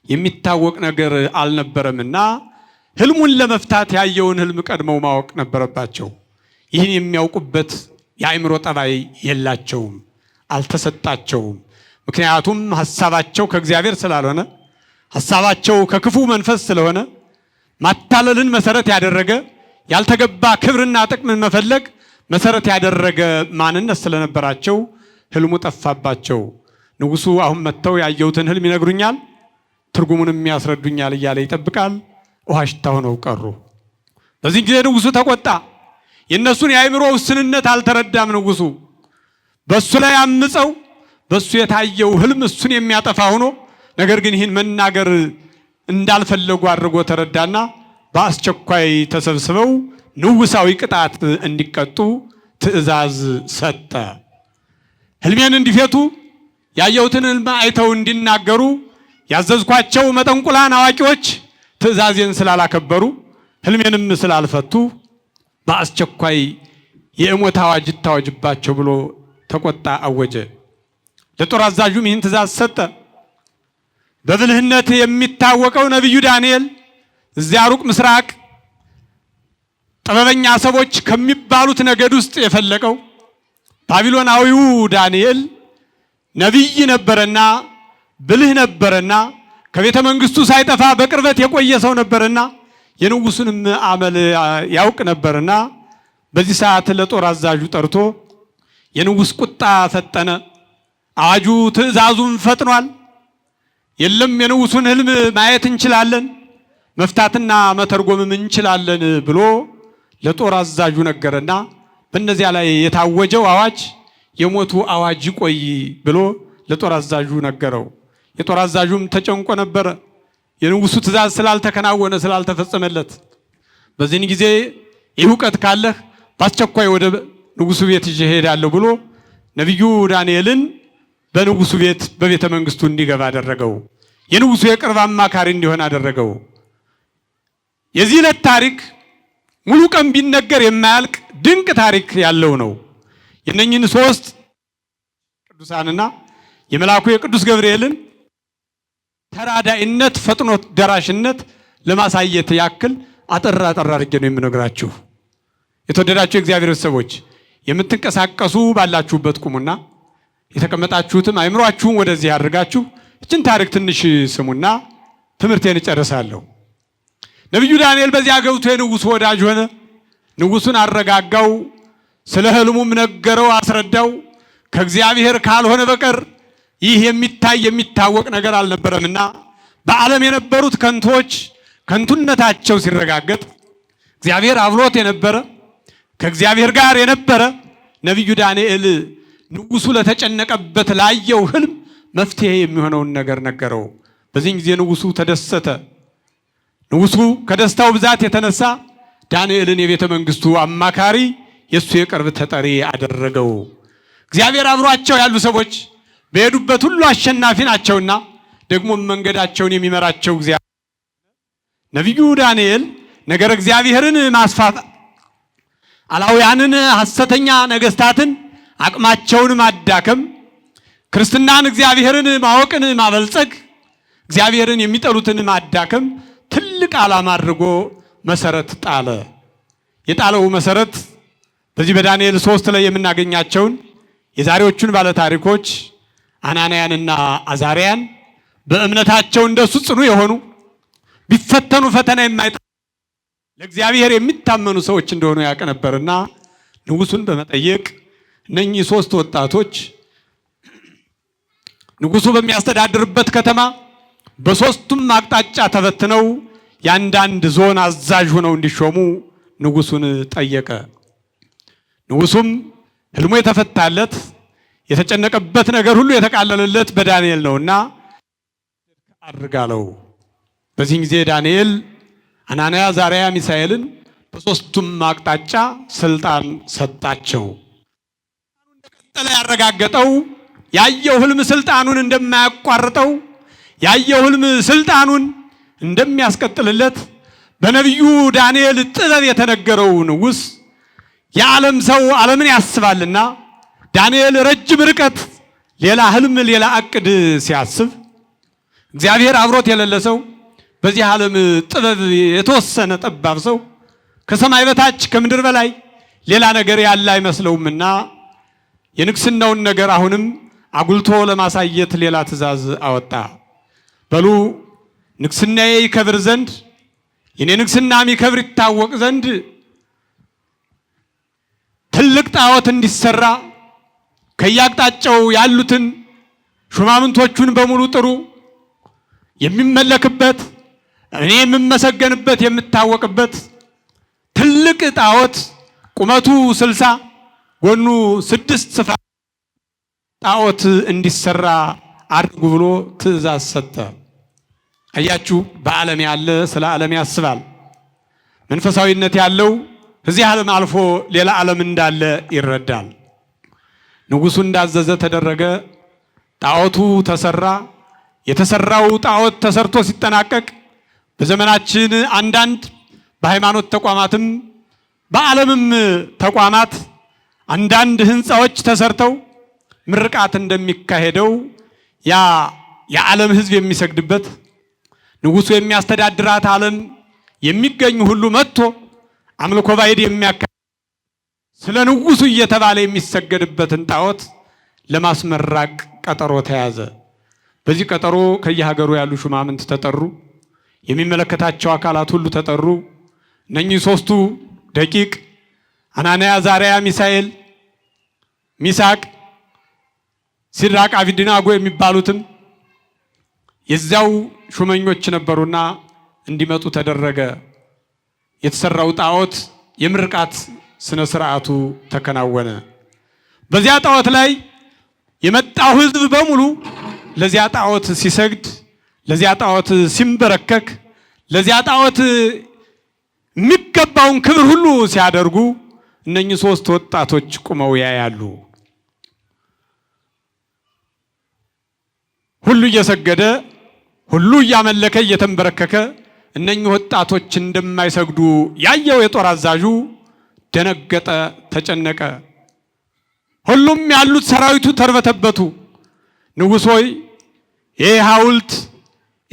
የሚታወቅ ነገር አልነበረምና ህልሙን ለመፍታት ያየውን ህልም ቀድመው ማወቅ ነበረባቸው። ይህን የሚያውቁበት የአእምሮ ጠባይ የላቸውም፣ አልተሰጣቸውም። ምክንያቱም ሐሳባቸው ከእግዚአብሔር ስላልሆነ፣ ሐሳባቸው ከክፉ መንፈስ ስለሆነ፣ ማታለልን መሰረት ያደረገ ያልተገባ ክብርና ጥቅምን መፈለግ መሰረት ያደረገ ማንነት ስለነበራቸው ህልሙ ጠፋባቸው። ንጉሱ አሁን መጥተው ያየሁትን ህልም ይነግሩኛል፣ ትርጉሙንም ያስረዱኛል እያለ ይጠብቃል። ውሃ ሽታ ሆነው ቀሩ። በዚህ ጊዜ ንጉሱ ተቆጣ። የእነሱን የአእምሮ ውስንነት አልተረዳም ንጉሱ። በሱ ላይ አምፀው በሱ የታየው ህልም እሱን የሚያጠፋ ሆኖ ነገር ግን ይህን መናገር እንዳልፈለጉ አድርጎ ተረዳና በአስቸኳይ ተሰብስበው ንጉሳዊ ቅጣት እንዲቀጡ ትእዛዝ ሰጠ። ህልሜን እንዲፈቱ ያየሁትን ህልም አይተው እንዲናገሩ ያዘዝኳቸው መጠንቁላን አዋቂዎች ትእዛዜን ስላላከበሩ ህልሜንም ስላልፈቱ በአስቸኳይ የሞት አዋጅ ይታወጅባቸው ብሎ ተቆጣ፣ አወጀ። ለጦር አዛዡም ይህን ትእዛዝ ሰጠ። በብልህነት የሚታወቀው ነቢዩ ዳንኤል እዚያ ሩቅ ምስራቅ ጥበበኛ ሰዎች ከሚባሉት ነገድ ውስጥ የፈለቀው ባቢሎናዊው ዳንኤል ነቢይ ነበረና ብልህ ነበረና ከቤተ መንግስቱ ሳይጠፋ በቅርበት የቆየ ሰው ነበርና የንጉሱንም አመል ያውቅ ነበርና በዚህ ሰዓት ለጦር አዛዡ ጠርቶ የንጉስ ቁጣ ፈጠነ፣ አዋጁ ትእዛዙን ፈጥኗል፣ የለም የንጉሱን ህልም ማየት እንችላለን፣ መፍታትና መተርጎምም እንችላለን ብሎ ለጦር አዛዡ ነገረና በእነዚያ ላይ የታወጀው አዋጅ የሞቱ አዋጅ ይቆይ ብሎ ለጦር አዛዡ ነገረው። የጦር አዛዡም ተጨንቆ ነበረ፣ የንጉሱ ትእዛዝ ስላልተከናወነ ስላልተፈጸመለት። በዚህን ጊዜ ይህ እውቀት ካለህ በአስቸኳይ ወደ ንጉሱ ቤት ይዤ እሄዳለሁ ብሎ ነቢዩ ዳንኤልን በንጉሱ ቤት በቤተ መንግስቱ እንዲገባ አደረገው። የንጉሱ የቅርብ አማካሪ እንዲሆን አደረገው። የዚህ ዕለት ታሪክ ሙሉ ቀን ቢነገር የማያልቅ ድንቅ ታሪክ ያለው ነው። የነኝን ሶስት ቅዱሳንና የመልአኩ የቅዱስ ገብርኤልን ተራዳኢነት፣ ፈጥኖ ደራሽነት ለማሳየት ያክል አጠር አድርጌ ነው የምነግራችሁ። የተወደዳችሁ የእግዚአብሔር ሰዎች የምትንቀሳቀሱ ባላችሁበት ቁሙና የተቀመጣችሁትም አእምሯችሁን ወደዚህ አድርጋችሁ እችን ታሪክ ትንሽ ስሙና ትምህርቴን እጨርሳለሁ። ነቢዩ ዳንኤል በዚያ ገብቶ የንጉሱ ወዳጅ ሆነ። ንጉሱን አረጋጋው፣ ስለ ህልሙም ነገረው፣ አስረዳው። ከእግዚአብሔር ካልሆነ በቀር ይህ የሚታይ የሚታወቅ ነገር አልነበረምና በዓለም የነበሩት ከንቶች ከንቱነታቸው ሲረጋገጥ እግዚአብሔር አብሎት የነበረ ከእግዚአብሔር ጋር የነበረ ነቢዩ ዳንኤል ንጉሱ ለተጨነቀበት ላየው ህልም መፍትሄ የሚሆነውን ነገር ነገረው። በዚህ ጊዜ ንጉሱ ተደሰተ። ንጉሱ ከደስታው ብዛት የተነሳ ዳንኤልን የቤተ መንግስቱ አማካሪ የሱ የቅርብ ተጠሪ አደረገው። እግዚአብሔር አብሯቸው ያሉ ሰዎች በሄዱበት ሁሉ አሸናፊ ናቸውና ደግሞ መንገዳቸውን የሚመራቸው እግዚአብሔር። ነቢዩ ዳንኤል ነገር እግዚአብሔርን ማስፋት፣ አላውያንን ሐሰተኛ ነገስታትን አቅማቸውን ማዳከም፣ ክርስትናን እግዚአብሔርን ማወቅን ማበልጸግ፣ እግዚአብሔርን የሚጠሉትን ማዳከም ትልቅ ዓላማ አድርጎ መሰረት ጣለ። የጣለው መሰረት በዚህ በዳንኤል 3 ላይ የምናገኛቸውን የዛሬዎቹን ባለ ታሪኮች አናንያንና አዛሪያን በእምነታቸው እንደሱ ጽኑ የሆኑ ቢፈተኑ ፈተና የማይጣ ለእግዚአብሔር የሚታመኑ ሰዎች እንደሆኑ ያውቅ ነበርና ንጉሱን በመጠየቅ እነኚህ 3 ወጣቶች ንጉሱ በሚያስተዳድርበት ከተማ በሶስቱም አቅጣጫ ተበትነው ያንዳንድ ዞን አዛዥ ሆነው እንዲሾሙ ንጉሱን ጠየቀ። ንጉሱም ህልሙ የተፈታለት የተጨነቀበት ነገር ሁሉ የተቃለለለት በዳንኤል ነውና አድርጋለው። በዚህ ጊዜ ዳንኤል አናንያ፣ አዛርያ፣ ሚሳኤልን በሶስቱም አቅጣጫ ስልጣን ሰጣቸው። እንደቀጠለ ያረጋገጠው ያየው ህልም ስልጣኑን እንደማያቋርጠው ያየው ህልም ስልጣኑን እንደሚያስቀጥልለት በነቢዩ ዳንኤል ጥበብ የተነገረው ንጉስ የዓለም ሰው ዓለምን ያስባልና ዳንኤል ረጅም ርቀት ሌላ ህልም ሌላ እቅድ ሲያስብ እግዚአብሔር አብሮት የሌለ ሰው በዚህ ዓለም ጥበብ የተወሰነ ጠባብ ሰው ከሰማይ በታች ከምድር በላይ ሌላ ነገር ያለ አይመስለውምና የንግስናውን ነገር አሁንም አጉልቶ ለማሳየት ሌላ ትእዛዝ አወጣ። በሉ ንግስናዬ ይከብር ዘንድ የኔ ንግስና የሚከብር ይታወቅ ዘንድ ትልቅ ጣዖት እንዲሰራ ከያቅጣጫው ያሉትን ሹማምንቶቹን በሙሉ ጥሩ፣ የሚመለክበት እኔ የምመሰገንበት የምታወቅበት ትልቅ ጣዖት ቁመቱ 60 ጎኑ 6 ስፍራ ጣዖት እንዲሰራ አድርጉ ብሎ ትእዛዝ ሰጠ። አያችሁ፣ በዓለም ያለ ስለ ዓለም ያስባል። መንፈሳዊነት ያለው እዚህ ዓለም አልፎ ሌላ ዓለም እንዳለ ይረዳል። ንጉሱ እንዳዘዘ ተደረገ። ጣዖቱ ተሰራ። የተሰራው ጣዖት ተሰርቶ ሲጠናቀቅ በዘመናችን አንዳንድ በሃይማኖት ተቋማትም በዓለምም ተቋማት አንዳንድ ህንፃዎች ተሰርተው ምርቃት እንደሚካሄደው ያ የዓለም ህዝብ የሚሰግድበት ንጉሱ የሚያስተዳድራት ዓለም የሚገኙ ሁሉ መጥቶ አምልኮ ባዕድ የሚያካሂድ ስለ ንጉሱ እየተባለ የሚሰገድበትን ጣዖት ለማስመራቅ ቀጠሮ ተያዘ። በዚህ ቀጠሮ ከየሀገሩ ያሉ ሹማምንት ተጠሩ። የሚመለከታቸው አካላት ሁሉ ተጠሩ። እነኚህ ሶስቱ ደቂቅ አናንያ፣ አዛርያ፣ ሚሳኤል፣ ሚሳቅ፣ ሲድራቅ፣ አብደናጎ የሚባሉትም የዚያው ሹመኞች ነበሩና እንዲመጡ ተደረገ። የተሰራው ጣዖት የምርቃት ስነ ስርዓቱ ተከናወነ። በዚያ ጣዖት ላይ የመጣው ህዝብ በሙሉ ለዚያ ጣዖት ሲሰግድ፣ ለዚያ ጣዖት ሲንበረከክ፣ ለዚያ ጣዖት የሚገባውን ክብር ሁሉ ሲያደርጉ እነኚህ ሶስት ወጣቶች ቁመው ያያሉ። ሁሉ እየሰገደ ሁሉ እያመለከ እየተንበረከከ እነኚህ ወጣቶች እንደማይሰግዱ ያየው የጦር አዛዡ ደነገጠ፣ ተጨነቀ። ሁሉም ያሉት ሰራዊቱ ተርበተበቱ። ንጉሥ ሆይ ይሄ ሐውልት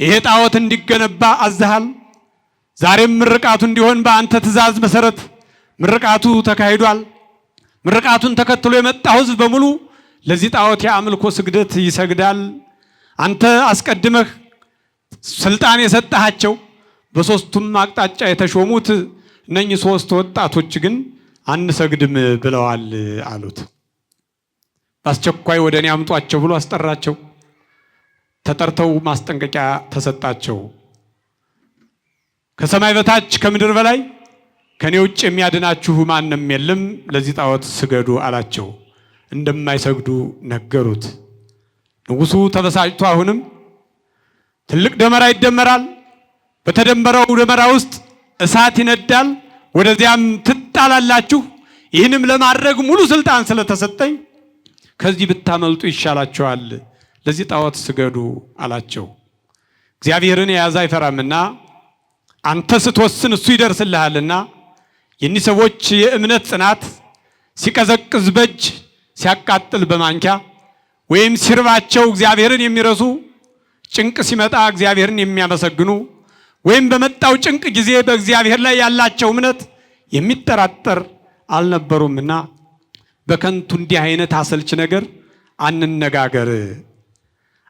ይሄ ጣዖት እንዲገነባ አዝሃል። ዛሬም ምርቃቱ እንዲሆን በአንተ ትእዛዝ መሰረት ምርቃቱ ተካሂዷል። ምርቃቱን ተከትሎ የመጣው ህዝብ በሙሉ ለዚህ ጣዖት የአምልኮ ስግደት ይሰግዳል። አንተ አስቀድመህ ስልጣን የሰጣቸው በሶስቱም አቅጣጫ የተሾሙት እነኚህ ሶስት ወጣቶች ግን አንሰግድም ብለዋል አሉት። በአስቸኳይ ወደ እኔ አምጧቸው ብሎ አስጠራቸው። ተጠርተው ማስጠንቀቂያ ተሰጣቸው። ከሰማይ በታች ከምድር በላይ ከኔ ውጭ የሚያድናችሁ ማንም የለም፣ ለዚህ ጣዖት ስገዱ አላቸው። እንደማይሰግዱ ነገሩት። ንጉሱ ተበሳጭቶ አሁንም ትልቅ ደመራ ይደመራል፣ በተደመረው ደመራ ውስጥ እሳት ይነዳል፣ ወደዚያም ትጣላላችሁ። ይህንም ለማድረግ ሙሉ ስልጣን ስለተሰጠኝ ከዚህ ብታመልጡ ይሻላችኋል፣ ለዚህ ጣዖት ስገዱ አላቸው። እግዚአብሔርን የያዘ አይፈራምና አንተ ስትወስን እሱ ይደርስልሃልና የእኒህ ሰዎች የእምነት ጽናት ሲቀዘቅዝ በእጅ ሲያቃጥል በማንኪያ ወይም ሲርባቸው እግዚአብሔርን የሚረሱ ጭንቅ ሲመጣ እግዚአብሔርን የሚያመሰግኑ ወይም በመጣው ጭንቅ ጊዜ በእግዚአብሔር ላይ ያላቸው እምነት የሚጠራጠር አልነበሩምና በከንቱ እንዲህ አይነት አሰልች ነገር አንነጋገር።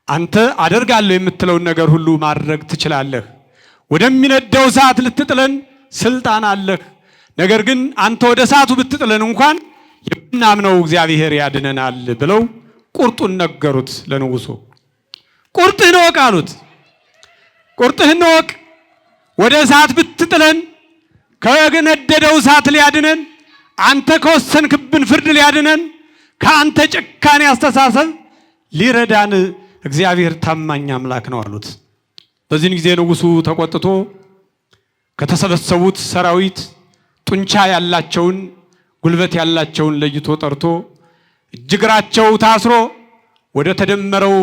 አንተ አደርጋለሁ የምትለውን ነገር ሁሉ ማድረግ ትችላለህ። ወደሚነደው እሳት ልትጥለን ስልጣን አለህ። ነገር ግን አንተ ወደ እሳቱ ብትጥለን እንኳን የምናምነው እግዚአብሔር ያድነናል ብለው ቁርጡን ነገሩት ለንጉሱ። ቁርጥህን እወቅ አሉት። ቁርጥህን እወቅ፣ ወደ እሳት ብትጥለን ከነደደው እሳት ሊያድነን፣ አንተ ከወሰንክብን ፍርድ ሊያድነን፣ ከአንተ ጭካኔ አስተሳሰብ ሊረዳን እግዚአብሔር ታማኝ አምላክ ነው አሉት። በዚህን ጊዜ ንጉሡ ተቆጥቶ ከተሰበሰቡት ሰራዊት ጡንቻ ያላቸውን ጉልበት ያላቸውን ለይቶ ጠርቶ እጅግራቸው ታስሮ ወደ ተደመረው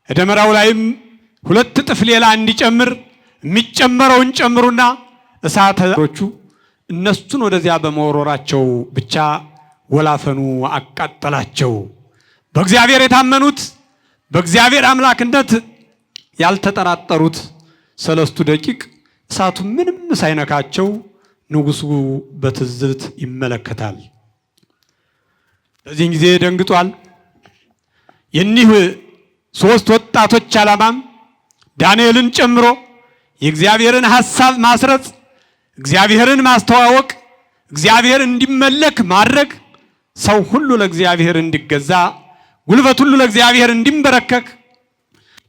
ደመራው ላይም 2 እጥፍ ሌላ እንዲጨምር የሚጨመረውን ጨምሩና እሳቶቹ እነሱን ወደዚያ በመወረራቸው ብቻ ወላፈኑ አቃጠላቸው። በእግዚአብሔር የታመኑት በእግዚአብሔር አምላክነት ያልተጠራጠሩት 3 ደቂቅ እሳቱ ምንም ሳይነካቸው ንጉሡ በትዝብት ይመለከታል። በዚህን ጊዜ ደንግጧል። የኒህ 3 ወጣቶች ዓላማም ዳንኤልን ጨምሮ የእግዚአብሔርን ሐሳብ ማስረጽ፣ እግዚአብሔርን ማስተዋወቅ፣ እግዚአብሔር እንዲመለክ ማድረግ፣ ሰው ሁሉ ለእግዚአብሔር እንዲገዛ፣ ጉልበት ሁሉ ለእግዚአብሔር እንዲንበረከክ፣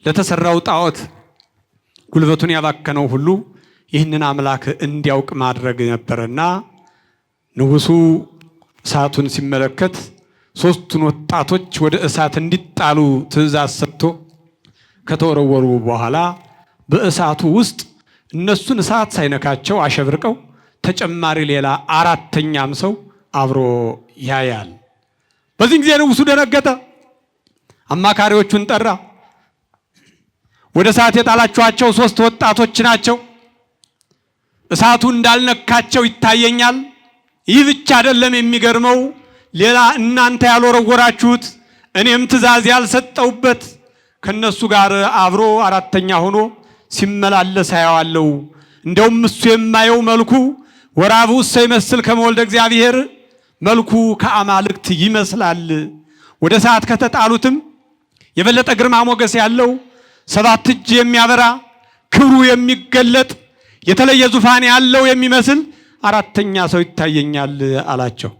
ለተሰራው ጣዖት ጉልበቱን ያባከነው ሁሉ ይህንን አምላክ እንዲያውቅ ማድረግ ነበርና ንጉሡ እሳቱን ሲመለከት 3ቱን ወጣቶች ወደ እሳት እንዲጣሉ ትእዛዝ ሰጥቶ ከተወረወሩ በኋላ በእሳቱ ውስጥ እነሱን እሳት ሳይነካቸው አሸብርቀው ተጨማሪ ሌላ 4ኛም ሰው አብሮ ያያል። በዚህ ጊዜ ንጉሡ ደነገጠ። አማካሪዎቹን ጠራ። ወደ እሳት የጣላችኋቸው 3 ወጣቶች ናቸው። እሳቱ እንዳልነካቸው ይታየኛል። ይህ ብቻ አይደለም የሚገርመው፣ ሌላ እናንተ ያልወረወራችሁት እኔም ትእዛዝ ያልሰጠውበት ከነሱ ጋር አብሮ 4ኛ ሆኖ ሲመላለስ አየዋለሁ። እንደውም እሱ የማየው መልኩ ወራብዕ ይመስል ከመወልደ እግዚአብሔር መልኩ ከአማልክት ይመስላል። ወደ እሳት ከተጣሉትም የበለጠ ግርማ ሞገስ ያለው 7 እጅ የሚያበራ ክብሩ የሚገለጥ የተለየ ዙፋን ያለው የሚመስል 4ኛ ሰው ይታየኛል አላቸው።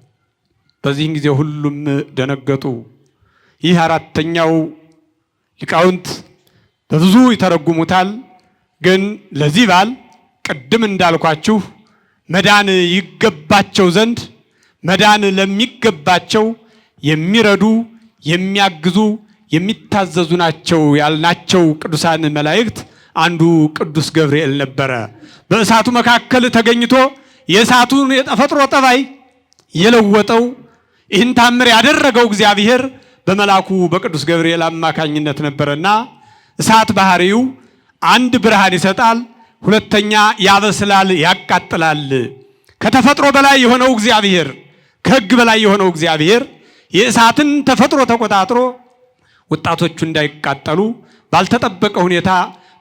በዚህን ጊዜ ሁሉም ደነገጡ። ይህ 4ኛው ሊቃውንት በብዙ ይተረጉሙታል። ግን ለዚህ ባል ቅድም እንዳልኳችሁ መዳን ይገባቸው ዘንድ መዳን ለሚገባቸው የሚረዱ የሚያግዙ የሚታዘዙ ናቸው ያልናቸው ቅዱሳን መላእክት አንዱ ቅዱስ ገብርኤል ነበረ። በእሳቱ መካከል ተገኝቶ የእሳቱን የተፈጥሮ ጠባይ የለወጠው ይህን ታምር ያደረገው እግዚአብሔር በመላኩ በቅዱስ ገብርኤል አማካኝነት ነበርና እሳት ባህሪው አንድ ብርሃን ይሰጣል፣ 2ኛ ያበስላል፣ ያቃጥላል። ከተፈጥሮ በላይ የሆነው እግዚአብሔር ከሕግ በላይ የሆነው እግዚአብሔር የእሳትን ተፈጥሮ ተቆጣጥሮ ወጣቶቹ እንዳይቃጠሉ ባልተጠበቀ ሁኔታ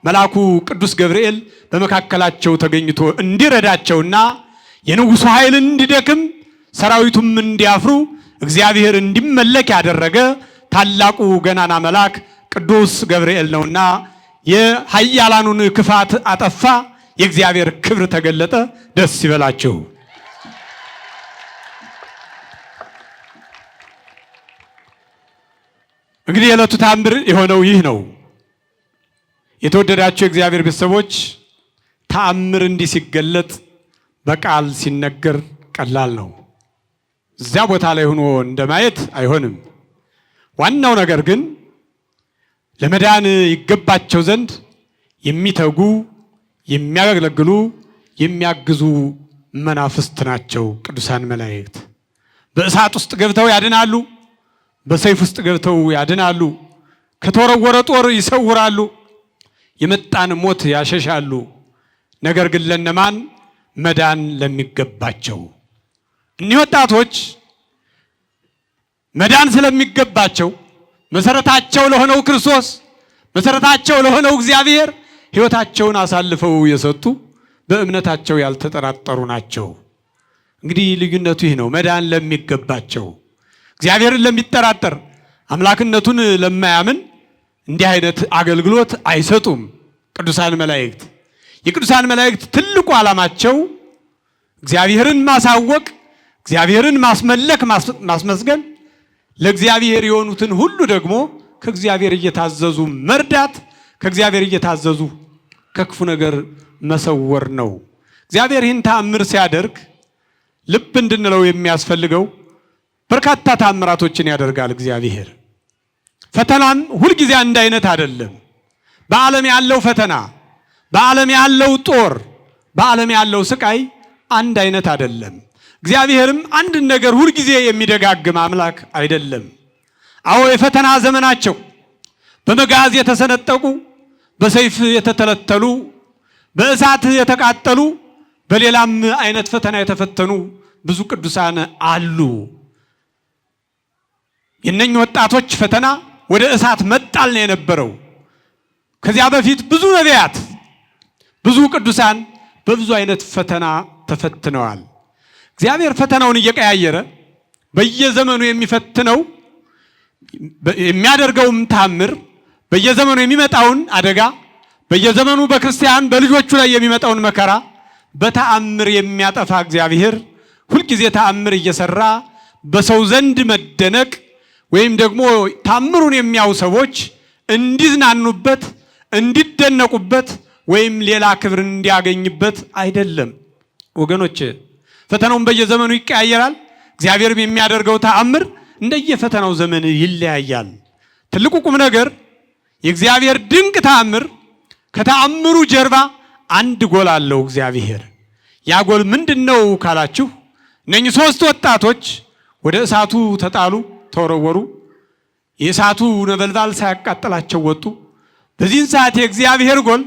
መልአኩ ቅዱስ ገብርኤል በመካከላቸው ተገኝቶ እንዲረዳቸውና የንጉሡ ኃይል እንዲደክም ሰራዊቱም እንዲያፍሩ እግዚአብሔር እንዲመለክ ያደረገ ታላቁ ገናና መልአክ ቅዱስ ገብርኤል ነውና የኃያላኑን ክፋት አጠፋ፣ የእግዚአብሔር ክብር ተገለጠ። ደስ ይበላችሁ። እንግዲህ የዕለቱ ታምር የሆነው ይህ ነው። የተወደዳችሁ የእግዚአብሔር ቤተሰቦች ተአምር እንዲህ ሲገለጥ በቃል ሲነገር ቀላል ነው። እዚያ ቦታ ላይ ሆኖ እንደማየት አይሆንም። ዋናው ነገር ግን ለመዳን ይገባቸው ዘንድ የሚተጉ የሚያገለግሉ የሚያግዙ መናፍስት ናቸው ቅዱሳን መላእክት። በእሳት ውስጥ ገብተው ያድናሉ፣ በሰይፍ ውስጥ ገብተው ያድናሉ፣ ከተወረወረ ጦር ይሰውራሉ፣ የመጣን ሞት ያሸሻሉ። ነገር ግን ለነማን? መዳን ለሚገባቸው። እኒህ ወጣቶች መዳን ስለሚገባቸው መሰረታቸው ለሆነው ክርስቶስ መሰረታቸው ለሆነው እግዚአብሔር ሕይወታቸውን አሳልፈው የሰጡ በእምነታቸው ያልተጠራጠሩ ናቸው። እንግዲህ ልዩነቱ ይህ ነው። መዳን ለሚገባቸው እግዚአብሔርን ለሚጠራጠር አምላክነቱን ለማያምን እንዲህ አይነት አገልግሎት አይሰጡም ቅዱሳን መላእክት። የቅዱሳን መላእክት ትልቁ ዓላማቸው እግዚአብሔርን ማሳወቅ፣ እግዚአብሔርን ማስመለክ፣ ማስመስገን፣ ለእግዚአብሔር የሆኑትን ሁሉ ደግሞ ከእግዚአብሔር እየታዘዙ መርዳት፣ ከእግዚአብሔር እየታዘዙ ከክፉ ነገር መሰወር ነው። እግዚአብሔር ይህን ተአምር ሲያደርግ ልብ እንድንለው የሚያስፈልገው በርካታ ተአምራቶችን ያደርጋል እግዚአብሔር። ፈተናም ሁልጊዜ አንድ አይነት አይደለም። በዓለም ያለው ፈተና፣ በዓለም ያለው ጦር፣ በዓለም ያለው ስቃይ አንድ አይነት አይደለም። እግዚአብሔርም አንድ ነገር ሁልጊዜ የሚደጋግም አምላክ አይደለም። አዎ የፈተና ዘመናቸው በመጋዝ የተሰነጠቁ፣ በሰይፍ የተተለተሉ፣ በእሳት የተቃጠሉ፣ በሌላም አይነት ፈተና የተፈተኑ ብዙ ቅዱሳን አሉ። የነኚህ ወጣቶች ፈተና ወደ እሳት መጣል ነው የነበረው። ከዚያ በፊት ብዙ ነቢያት፣ ብዙ ቅዱሳን በብዙ አይነት ፈተና ተፈትነዋል። እግዚአብሔር ፈተናውን እየቀያየረ በየዘመኑ የሚፈትነው የሚያደርገውም ተአምር፣ በየዘመኑ የሚመጣውን አደጋ፣ በየዘመኑ በክርስቲያን በልጆቹ ላይ የሚመጣውን መከራ በተአምር የሚያጠፋ እግዚአብሔር ሁልጊዜ ተአምር እየሰራ በሰው ዘንድ መደነቅ ወይም ደግሞ ተአምሩን የሚያዩ ሰዎች እንዲዝናኑበት፣ እንዲደነቁበት ወይም ሌላ ክብር እንዲያገኝበት አይደለም። ወገኖች ፈተናውን በየዘመኑ ይቀያየራል። እግዚአብሔርም የሚያደርገው ተአምር እንደየፈተናው ዘመን ይለያያል። ትልቁ ቁም ነገር የእግዚአብሔር ድንቅ ተአምር ከተአምሩ ጀርባ አንድ ጎል አለው እግዚአብሔር። ያ ጎል ምንድነው ካላችሁ እነኚህ ሶስት ወጣቶች ወደ እሳቱ ተጣሉ፣ ተወረወሩ። የእሳቱ ነበልባል ሳያቃጥላቸው ወጡ። በዚህን ሰዓት የእግዚአብሔር ጎል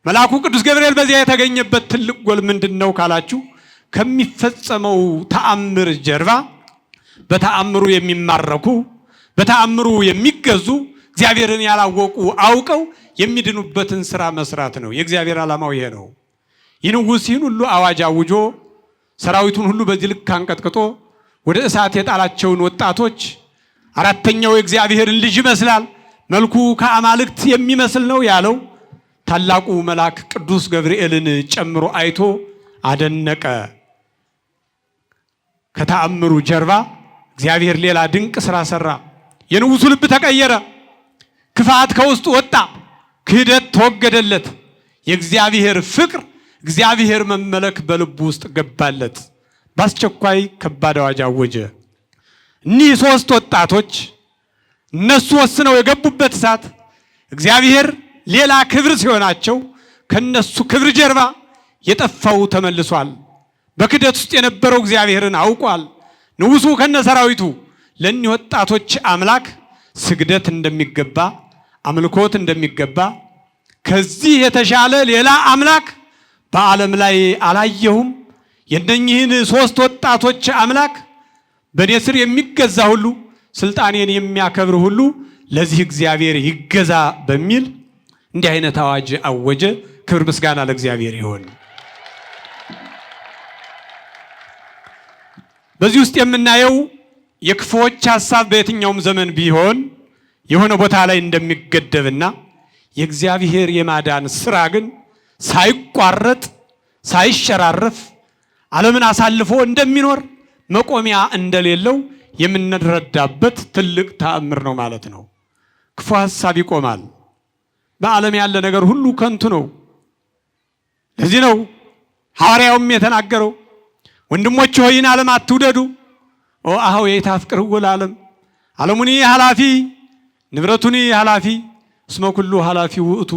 መልአኩ ቅዱስ ገብርኤል በዚያ የተገኘበት ትልቅ ጎል ምንድነው ካላችሁ ከሚፈጸመው ተአምር ጀርባ በተአምሩ የሚማረኩ፣ በተአምሩ የሚገዙ፣ እግዚአብሔርን ያላወቁ አውቀው የሚድኑበትን ስራ መስራት ነው። የእግዚአብሔር ዓላማው ይሄ ነው። ይንጉስ ይህን ሁሉ አዋጅ አውጆ ሰራዊቱን ሁሉ በዚህ ልክ አንቀጥቅጦ ወደ እሳት የጣላቸውን ወጣቶች አራተኛው የእግዚአብሔርን ልጅ ይመስላል፣ መልኩ ከአማልክት የሚመስል ነው ያለው ታላቁ መልአክ ቅዱስ ገብርኤልን ጨምሮ አይቶ አደነቀ። ከተአምሩ ጀርባ እግዚአብሔር ሌላ ድንቅ ስራ ሰራ። የንጉሱ ልብ ተቀየረ። ክፋት ከውስጡ ወጣ። ክህደት ተወገደለት። የእግዚአብሔር ፍቅር፣ እግዚአብሔር መመለክ በልቡ ውስጥ ገባለት። በአስቸኳይ ከባድ አዋጅ አወጀ። እኒህ ሶስት ወጣቶች እነሱ ወስነው የገቡበት እሳት እግዚአብሔር ሌላ ክብር ሲሆናቸው ከነሱ ክብር ጀርባ የጠፋው ተመልሷል። በክህደት ውስጥ የነበረው እግዚአብሔርን አውቋል። ንጉሱ ከነሰራዊቱ ለእኒህ ወጣቶች አምላክ ስግደት እንደሚገባ፣ አምልኮት እንደሚገባ፣ ከዚህ የተሻለ ሌላ አምላክ በዓለም ላይ አላየሁም፣ የእነኚህን ሶስት ወጣቶች አምላክ በእኔ ስር የሚገዛ ሁሉ፣ ስልጣኔን የሚያከብር ሁሉ ለዚህ እግዚአብሔር ይገዛ በሚል እንዲህ አይነት አዋጅ አወጀ። ክብር ምስጋና ለእግዚአብሔር ይሁን። በዚህ ውስጥ የምናየው የክፉዎች ሐሳብ በየትኛውም ዘመን ቢሆን የሆነ ቦታ ላይ እንደሚገደብና የእግዚአብሔር የማዳን ስራ ግን ሳይቋረጥ ሳይሸራረፍ ዓለምን አሳልፎ እንደሚኖር መቆሚያ እንደሌለው የምንረዳበት ትልቅ ተአምር ነው ማለት ነው። ክፉ ሐሳብ ይቆማል። በዓለም ያለ ነገር ሁሉ ከንቱ ነው። ለዚህ ነው ሐዋርያውም የተናገረው ወንድሞች ሆይ ይህን ዓለም አትውደዱ፣ አኀው የታፍቅርዎ ለዓለም ዓለሙኒ ኃላፊ ንብረቱኒ ኃላፊ እስመ ኩሉ ኃላፊ ውእቱ።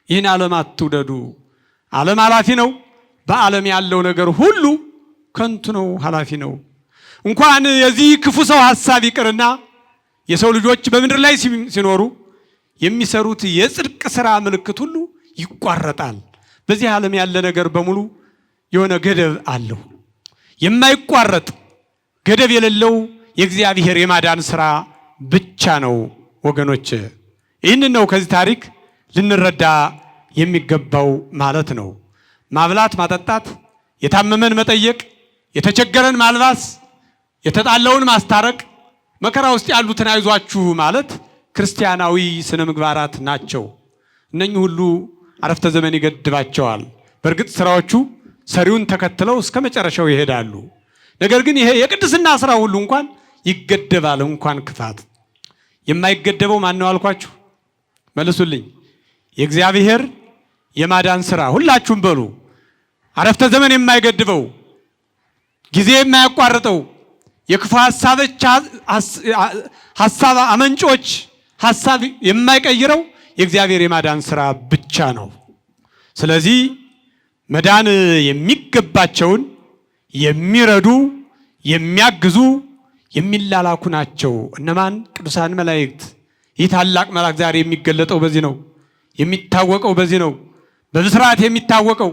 ይህን ዓለም አትውደዱ። ዓለም ኃላፊ ነው። በዓለም ያለው ነገር ሁሉ ከንቱ ነው፣ ኃላፊ ነው። እንኳን የዚህ ክፉ ሰው ሐሳብ ይቅርና የሰው ልጆች በምድር ላይ ሲኖሩ የሚሰሩት የጽድቅ ሥራ ምልክት ሁሉ ይቋረጣል። በዚህ ዓለም ያለ ነገር በሙሉ የሆነ ገደብ አለው። የማይቋረጥ ገደብ የሌለው የእግዚአብሔር የማዳን ሥራ ብቻ ነው ወገኖች። ይህንን ነው ከዚህ ታሪክ ልንረዳ የሚገባው ማለት ነው። ማብላት፣ ማጠጣት፣ የታመመን መጠየቅ፣ የተቸገረን ማልባስ፣ የተጣለውን ማስታረቅ፣ መከራ ውስጥ ያሉትን አይዟችሁ ማለት ክርስቲያናዊ ስነ ምግባራት ናቸው። እነኚህ ሁሉ አረፍተ ዘመን ይገድባቸዋል። በእርግጥ ስራዎቹ ሰሪውን ተከትለው እስከ መጨረሻው ይሄዳሉ። ነገር ግን ይሄ የቅድስና ስራ ሁሉ እንኳን ይገደባል። እንኳን ክፋት የማይገደበው ማን ነው አልኳችሁ? መልሱልኝ። የእግዚአብሔር የማዳን ሥራ ሁላችሁም በሉ። አረፍተ ዘመን የማይገድበው ጊዜ የማያቋርጠው የክፉ ሐሳብ አመንጮች ሐሳብ የማይቀይረው የእግዚአብሔር የማዳን ሥራ ብቻ ነው። ስለዚህ መዳን የሚገባቸውን የሚረዱ የሚያግዙ የሚላላኩ ናቸው። እነማን? ቅዱሳን መላእክት። ይህ ታላቅ መልአክ ዛሬ የሚገለጠው በዚህ ነው፣ የሚታወቀው በዚህ ነው። በብስራት የሚታወቀው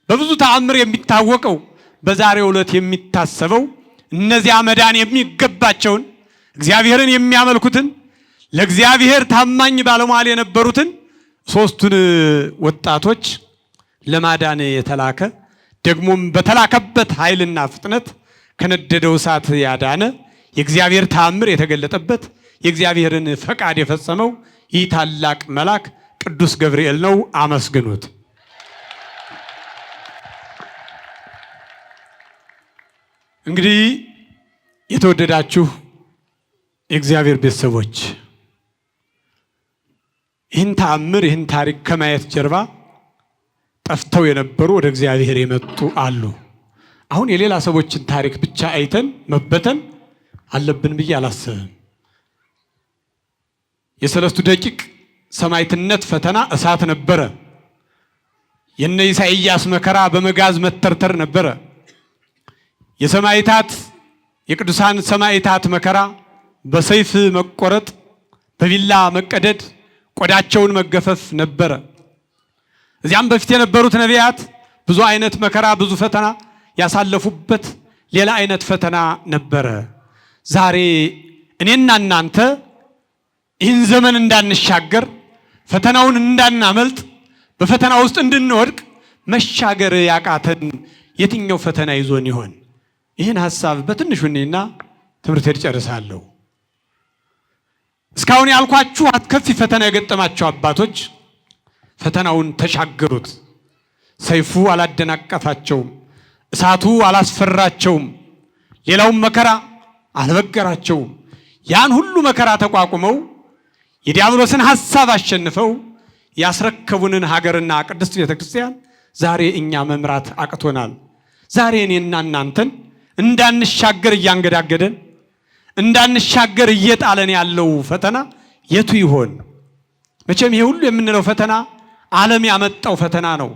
በብዙ ተአምር የሚታወቀው በዛሬው ዕለት የሚታሰበው እነዚያ መዳን የሚገባቸውን እግዚአብሔርን የሚያመልኩትን ለእግዚአብሔር ታማኝ ባለሟል የነበሩትን ሦስቱን ወጣቶች ለማዳን የተላከ ደግሞም በተላከበት ኃይልና ፍጥነት ከነደደው እሳት ያዳነ የእግዚአብሔር ተአምር የተገለጠበት የእግዚአብሔርን ፈቃድ የፈጸመው ይህ ታላቅ መልአክ ቅዱስ ገብርኤል ነው። አመስግኑት። እንግዲህ የተወደዳችሁ የእግዚአብሔር ቤተሰቦች ይህን ተአምር ይህን ታሪክ ከማየት ጀርባ ጠፍተው የነበሩ ወደ እግዚአብሔር የመጡ አሉ። አሁን የሌላ ሰዎችን ታሪክ ብቻ አይተን መበተን አለብን ብዬ አላስብም። የሰለስቱ ደቂቅ ሰማዕትነት ፈተና እሳት ነበረ። የነ ኢሳይያስ መከራ በመጋዝ መተርተር ነበረ። የሰማዕታት የቅዱሳን ሰማዕታት መከራ በሰይፍ መቆረጥ፣ በቢላ መቀደድ፣ ቆዳቸውን መገፈፍ ነበረ። እዚያም በፊት የነበሩት ነቢያት ብዙ አይነት መከራ ብዙ ፈተና ያሳለፉበት ሌላ አይነት ፈተና ነበረ። ዛሬ እኔና እናንተ ይህን ዘመን እንዳንሻገር ፈተናውን እንዳናመልጥ በፈተና ውስጥ እንድንወድቅ መሻገር ያቃተን የትኛው ፈተና ይዞን ይሆን? ይህን ሐሳብ በትንሹ እኔና ትምህርቴን ጨርሳለሁ። እስካሁን ያልኳችሁ አስከፊ ፈተና የገጠማቸው አባቶች ፈተናውን ተሻገሩት። ሰይፉ አላደናቀፋቸውም፣ እሳቱ አላስፈራቸውም፣ ሌላውም መከራ አልበገራቸውም። ያን ሁሉ መከራ ተቋቁመው የዲያብሎስን ሐሳብ አሸንፈው ያስረከቡንን ሀገርና ቅድስት ቤተክርስቲያን ዛሬ እኛ መምራት አቅቶናል። ዛሬ እኔና እናንተን እንዳንሻገር እያንገዳገደን እንዳንሻገር እየጣለን ያለው ፈተና የቱ ይሆን? መቼም ይሄ ሁሉ የምንለው ፈተና ዓለም ያመጣው ፈተና ነው።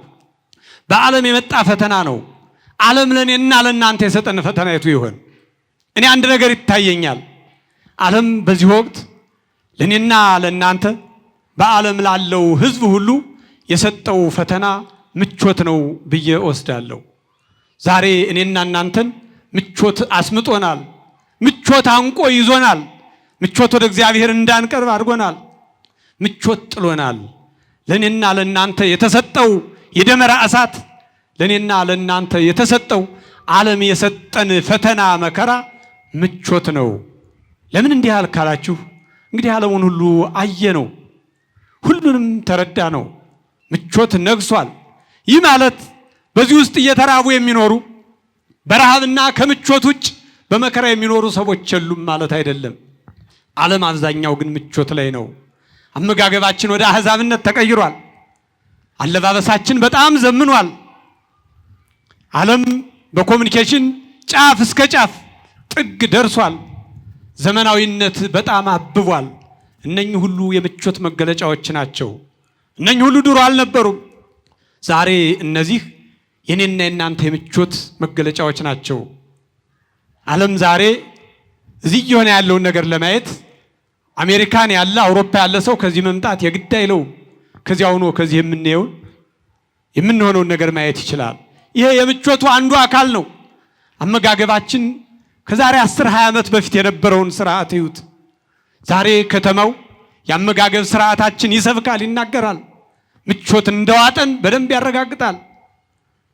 በዓለም የመጣ ፈተና ነው። ዓለም ለኔና ለእናንተ የሰጠን ፈተና የቱ ይሆን? እኔ አንድ ነገር ይታየኛል። ዓለም በዚህ ወቅት ለኔና ለእናንተ በዓለም ላለው ሕዝብ ሁሉ የሰጠው ፈተና ምቾት ነው ብዬ ወስዳለሁ። ዛሬ እኔና እናንተን ምቾት አስምጦናል። ምቾት አንቆ ይዞናል። ምቾት ወደ እግዚአብሔር እንዳንቀርብ አድርጎናል። ምቾት ጥሎናል። ለኔና ለእናንተ የተሰጠው የደመራ እሳት ለኔና ለእናንተ የተሰጠው ዓለም የሰጠን ፈተና መከራ ምቾት ነው። ለምን እንዲህ አልካላችሁ? እንግዲህ ዓለሙን ሁሉ አየነው፣ ሁሉንም ተረዳ ነው። ምቾት ነግሷል። ይህ ማለት በዚህ ውስጥ እየተራቡ የሚኖሩ በረሃብና ከምቾት ውጭ በመከራ የሚኖሩ ሰዎች የሉም ማለት አይደለም። ዓለም አብዛኛው ግን ምቾት ላይ ነው። አመጋገባችን ወደ አህዛብነት ተቀይሯል። አለባበሳችን በጣም ዘምኗል። ዓለም በኮሙኒኬሽን ጫፍ እስከ ጫፍ ጥግ ደርሷል። ዘመናዊነት በጣም አብቧል። እነኚህ ሁሉ የምቾት መገለጫዎች ናቸው። እነኚህ ሁሉ ድሮ አልነበሩም። ዛሬ እነዚህ የኔና የናንተ የምቾት መገለጫዎች ናቸው። ዓለም ዛሬ እዚህ የሆነ ያለውን ነገር ለማየት አሜሪካን ያለ አውሮፓ ያለ ሰው ከዚህ መምጣት የግድ አይለውም። ከዚያ ሆኖ ከዚህ የምንሆነውን ነገር ማየት ይችላል። ይሄ የምቾቱ አንዱ አካል ነው። አመጋገባችን ከዛሬ 10-20 ዓመት በፊት የነበረውን ስርዓት ይዩት። ዛሬ ከተማው የአመጋገብ ስርዓታችን ይሰብካል፣ ይናገራል። ምቾት እንደዋጠን በደንብ ያረጋግጣል።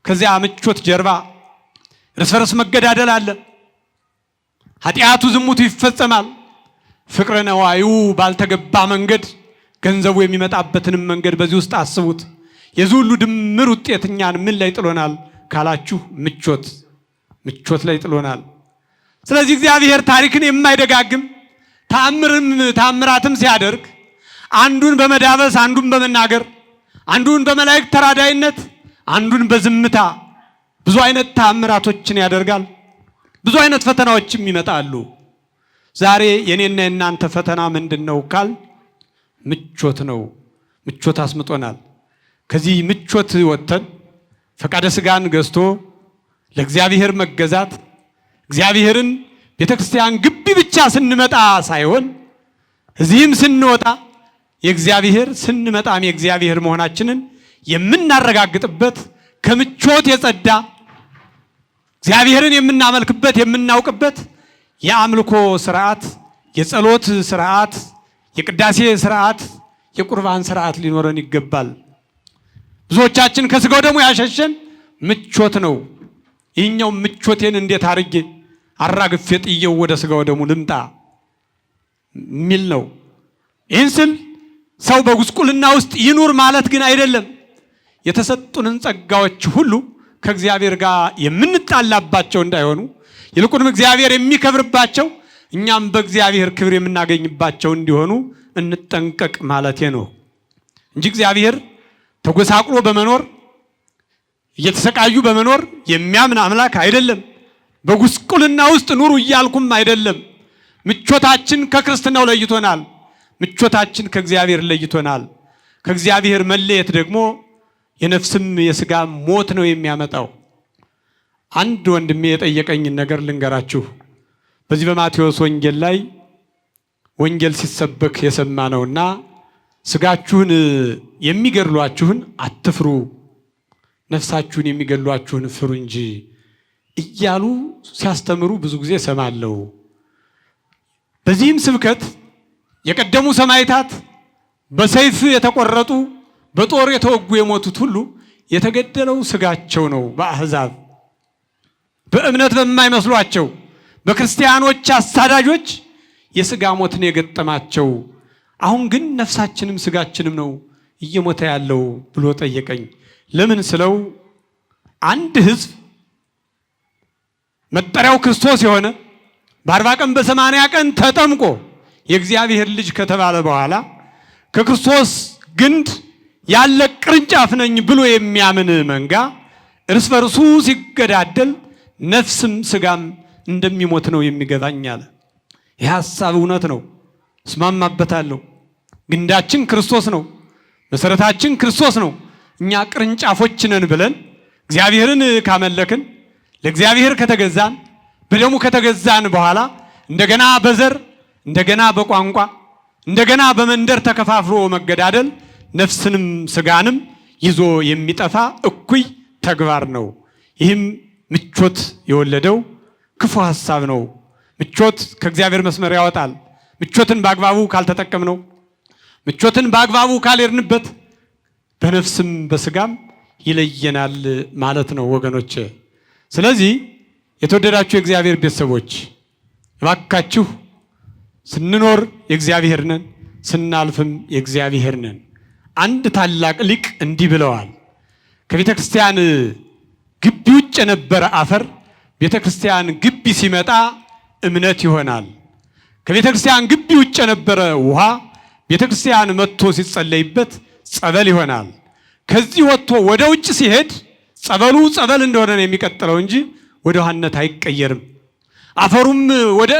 ከዚያ ምቾት ጀርባ እርስ በርስ መገዳደል አለ። ኃጢአቱ ዝሙቱ ይፈጸማል። ፍቅረ ነዋዩ ባልተገባ መንገድ ገንዘቡ የሚመጣበትንም መንገድ በዚህ ውስጥ አስቡት። የዚህ ሁሉ ድምር ውጤት እኛን ምን ላይ ጥሎናል ካላችሁ ምቾት ላይ ጥሎናል። ስለዚህ እግዚአብሔር ታሪክን የማይደጋግም ተአምራትም ሲያደርግ አንዱን በመዳበስ አንዱን በመናገር አንዱን በመላእክት ተራዳይነት፣ አንዱን በዝምታ ብዙ አይነት ተአምራቶችን ያደርጋል። ብዙ አይነት ፈተናዎችም ይመጣሉ። ዛሬ የኔና የናንተ ፈተና ምንድነው ካል ምቾት ነው። ምቾት አስምጦናል። ከዚህ ምቾት ወጥተን ፈቃደ ሥጋን ገዝቶ ለእግዚአብሔር መገዛት፣ እግዚአብሔርን ቤተክርስቲያን ግቢ ብቻ ስንመጣ ሳይሆን እዚህም ስንወጣ የእግዚአብሔር ስንመጣም የእግዚአብሔር መሆናችንን የምናረጋግጥበት ከምቾት የጸዳ እግዚአብሔርን የምናመልክበት የምናውቅበት የአምልኮ ስርዓት፣ የጸሎት ስርዓት፣ የቅዳሴ ስርዓት፣ የቁርባን ስርዓት ሊኖረን ይገባል። ብዙዎቻችን ከስጋው ደግሞ ያሸሸን ምቾት ነው። ይህኛው ምቾቴን እንዴት አርጌ አራግፌ ጥየው ወደ ስጋው ደግሞ ልምጣ ሚል ነው። ይህን ስል ሰው በጉስቁልና ውስጥ ይኑር ማለት ግን አይደለም። የተሰጡንን ጸጋዎች ሁሉ ከእግዚአብሔር ጋር የምንጣላባቸው እንዳይሆኑ ይልቁንም እግዚአብሔር የሚከብርባቸው እኛም በእግዚአብሔር ክብር የምናገኝባቸው እንዲሆኑ እንጠንቀቅ ማለቴ ነው እንጂ እግዚአብሔር ተጎሳቅሎ በመኖር እየተሰቃዩ በመኖር የሚያምን አምላክ አይደለም። በጉስቁልና ውስጥ ኑሩ እያልኩም አይደለም። ምቾታችን ከክርስትናው ለይቶናል። ምቾታችን ከእግዚአብሔር ለይቶናል። ከእግዚአብሔር መለየት ደግሞ የነፍስም የሥጋ ሞት ነው የሚያመጣው። አንድ ወንድሜ የጠየቀኝን ነገር ልንገራችሁ። በዚህ በማቴዎስ ወንጌል ላይ ወንጌል ሲሰበክ የሰማነውና ሥጋችሁን የሚገድሏችሁን አትፍሩ፣ ነፍሳችሁን የሚገድሏችሁን ፍሩ እንጂ እያሉ ሲያስተምሩ ብዙ ጊዜ ሰማለሁ። በዚህም ስብከት የቀደሙ ሰማዕታት በሰይፍ የተቆረጡ በጦር የተወጉ የሞቱት ሁሉ የተገደለው ሥጋቸው ነው። በአሕዛብ በእምነት በማይመስሏቸው በክርስቲያኖች አሳዳጆች የሥጋ ሞትን የገጠማቸው፣ አሁን ግን ነፍሳችንም ሥጋችንም ነው እየሞተ ያለው ብሎ ጠየቀኝ። ለምን ስለው አንድ ሕዝብ መጠሪያው ክርስቶስ የሆነ በ40 ቀን በ80 ቀን ተጠምቆ የእግዚአብሔር ልጅ ከተባለ በኋላ ከክርስቶስ ግንድ ያለ ቅርንጫፍ ነኝ ብሎ የሚያምን መንጋ እርስ በርሱ ሲገዳደል ነፍስም ሥጋም እንደሚሞት ነው የሚገባኝ አለ። ይህ ሐሳብ እውነት ነው፣ እስማማበታለሁ። ግንዳችን ክርስቶስ ነው፣ መሰረታችን ክርስቶስ ነው። እኛ ቅርንጫፎች ነን ብለን እግዚአብሔርን ካመለክን ለእግዚአብሔር ከተገዛን በደሙ ከተገዛን በኋላ እንደገና በዘር እንደገና በቋንቋ እንደገና በመንደር ተከፋፍሎ መገዳደል ነፍስንም ሥጋንም ይዞ የሚጠፋ እኩይ ተግባር ነው። ይህም ምቾት የወለደው ክፉ ሐሳብ ነው። ምቾት ከእግዚአብሔር መስመር ያወጣል። ምቾትን በአግባቡ ካልተጠቀምነው፣ ምቾትን በአግባቡ ካልሄድንበት በነፍስም በሥጋም ይለየናል ማለት ነው ወገኖች። ስለዚህ የተወደዳችሁ የእግዚአብሔር ቤተሰቦች እባካችሁ ስንኖር የእግዚአብሔር ነን፣ ስናልፍም የእግዚአብሔር ነን። አንድ ታላቅ ሊቅ እንዲህ ብለዋል። ከቤተ ክርስቲያን ግቢ ውጭ የነበረ አፈር ቤተ ክርስቲያን ግቢ ሲመጣ እምነት ይሆናል። ከቤተ ክርስቲያን ግቢ ውጭ የነበረ ውሃ ቤተ ክርስቲያን መጥቶ ሲጸለይበት ጸበል ይሆናል። ከዚህ ወጥቶ ወደ ውጭ ሲሄድ ጸበሉ ጸበል እንደሆነ ነው የሚቀጥለው እንጂ ወደ ውሃነት አይቀየርም። አፈሩም ወደ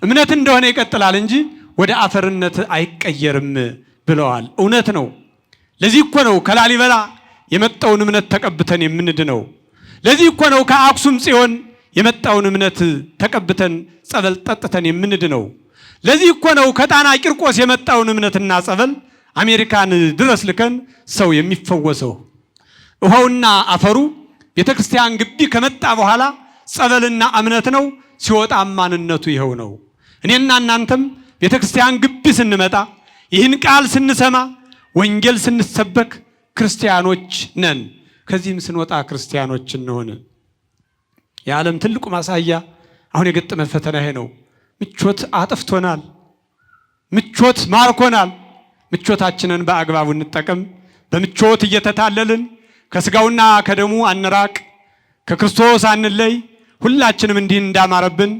እምነት እንደሆነ ይቀጥላል እንጂ ወደ አፈርነት አይቀየርም ብለዋል። እውነት ነው። ለዚህ እኮ ነው ከላሊበላ የመጣውን እምነት ተቀብተን የምንድነው። ለዚህ እኮ ነው ከአክሱም ጽዮን የመጣውን እምነት ተቀብተን ጸበል ጠጥተን የምንድነው። ለዚህ እኮ ነው ከጣና ቂርቆስ የመጣውን እምነትና ጸበል አሜሪካን ድረስ ልከን ሰው የሚፈወሰው። ውሃውና አፈሩ ቤተክርስቲያን ግቢ ከመጣ በኋላ ጸበልና እምነት ነው። ሲወጣ ማንነቱ ይኸው ነው። እኔና እናንተም ቤተክርስቲያን ግቢ ስንመጣ ይህን ቃል ስንሰማ ወንጌል ስንሰበክ ክርስቲያኖች ነን። ከዚህም ስንወጣ ክርስቲያኖች እንሆን። የዓለም ትልቁ ማሳያ አሁን የገጠመን ፈተና ይሄ ነው። ምቾት አጥፍቶናል። ምቾት ማርኮናል። ምቾታችንን በአግባቡ እንጠቀም። በምቾት እየተታለልን ከስጋውና ከደሙ አንራቅ፣ ከክርስቶስ አንለይ። ሁላችንም እንዲህ እንዳማረብን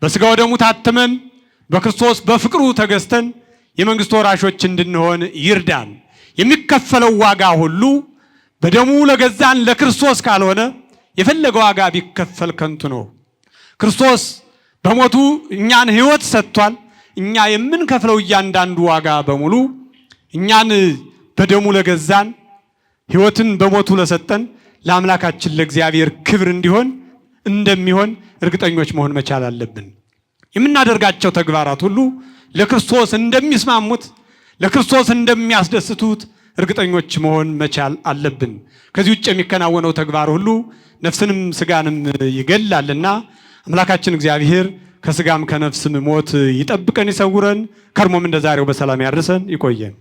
በስጋው ደሙ ታትመን በክርስቶስ በፍቅሩ ተገዝተን የመንግስቱ ወራሾች እንድንሆን ይርዳን። የሚከፈለው ዋጋ ሁሉ በደሙ ለገዛን ለክርስቶስ ካልሆነ የፈለገው ዋጋ ቢከፈል ከንቱ ነው። ክርስቶስ በሞቱ እኛን ሕይወት ሰጥቷል። እኛ የምንከፍለው እያንዳንዱ ዋጋ በሙሉ እኛን በደሙ ለገዛን ሕይወትን በሞቱ ለሰጠን ለአምላካችን ለእግዚአብሔር ክብር እንደሚሆን እርግጠኞች መሆን መቻል አለብን። የምናደርጋቸው ተግባራት ሁሉ ለክርስቶስ እንደሚስማሙት ለክርስቶስ እንደሚያስደስቱት እርግጠኞች መሆን መቻል አለብን። ከዚህ ውጭ የሚከናወነው ተግባር ሁሉ ነፍስንም ስጋንም ይገላልና አምላካችን እግዚአብሔር ከስጋም ከነፍስም ሞት ይጠብቀን ይሰውረን። ከርሞም እንደዛሬው በሰላም ያድርሰን ይቆየን።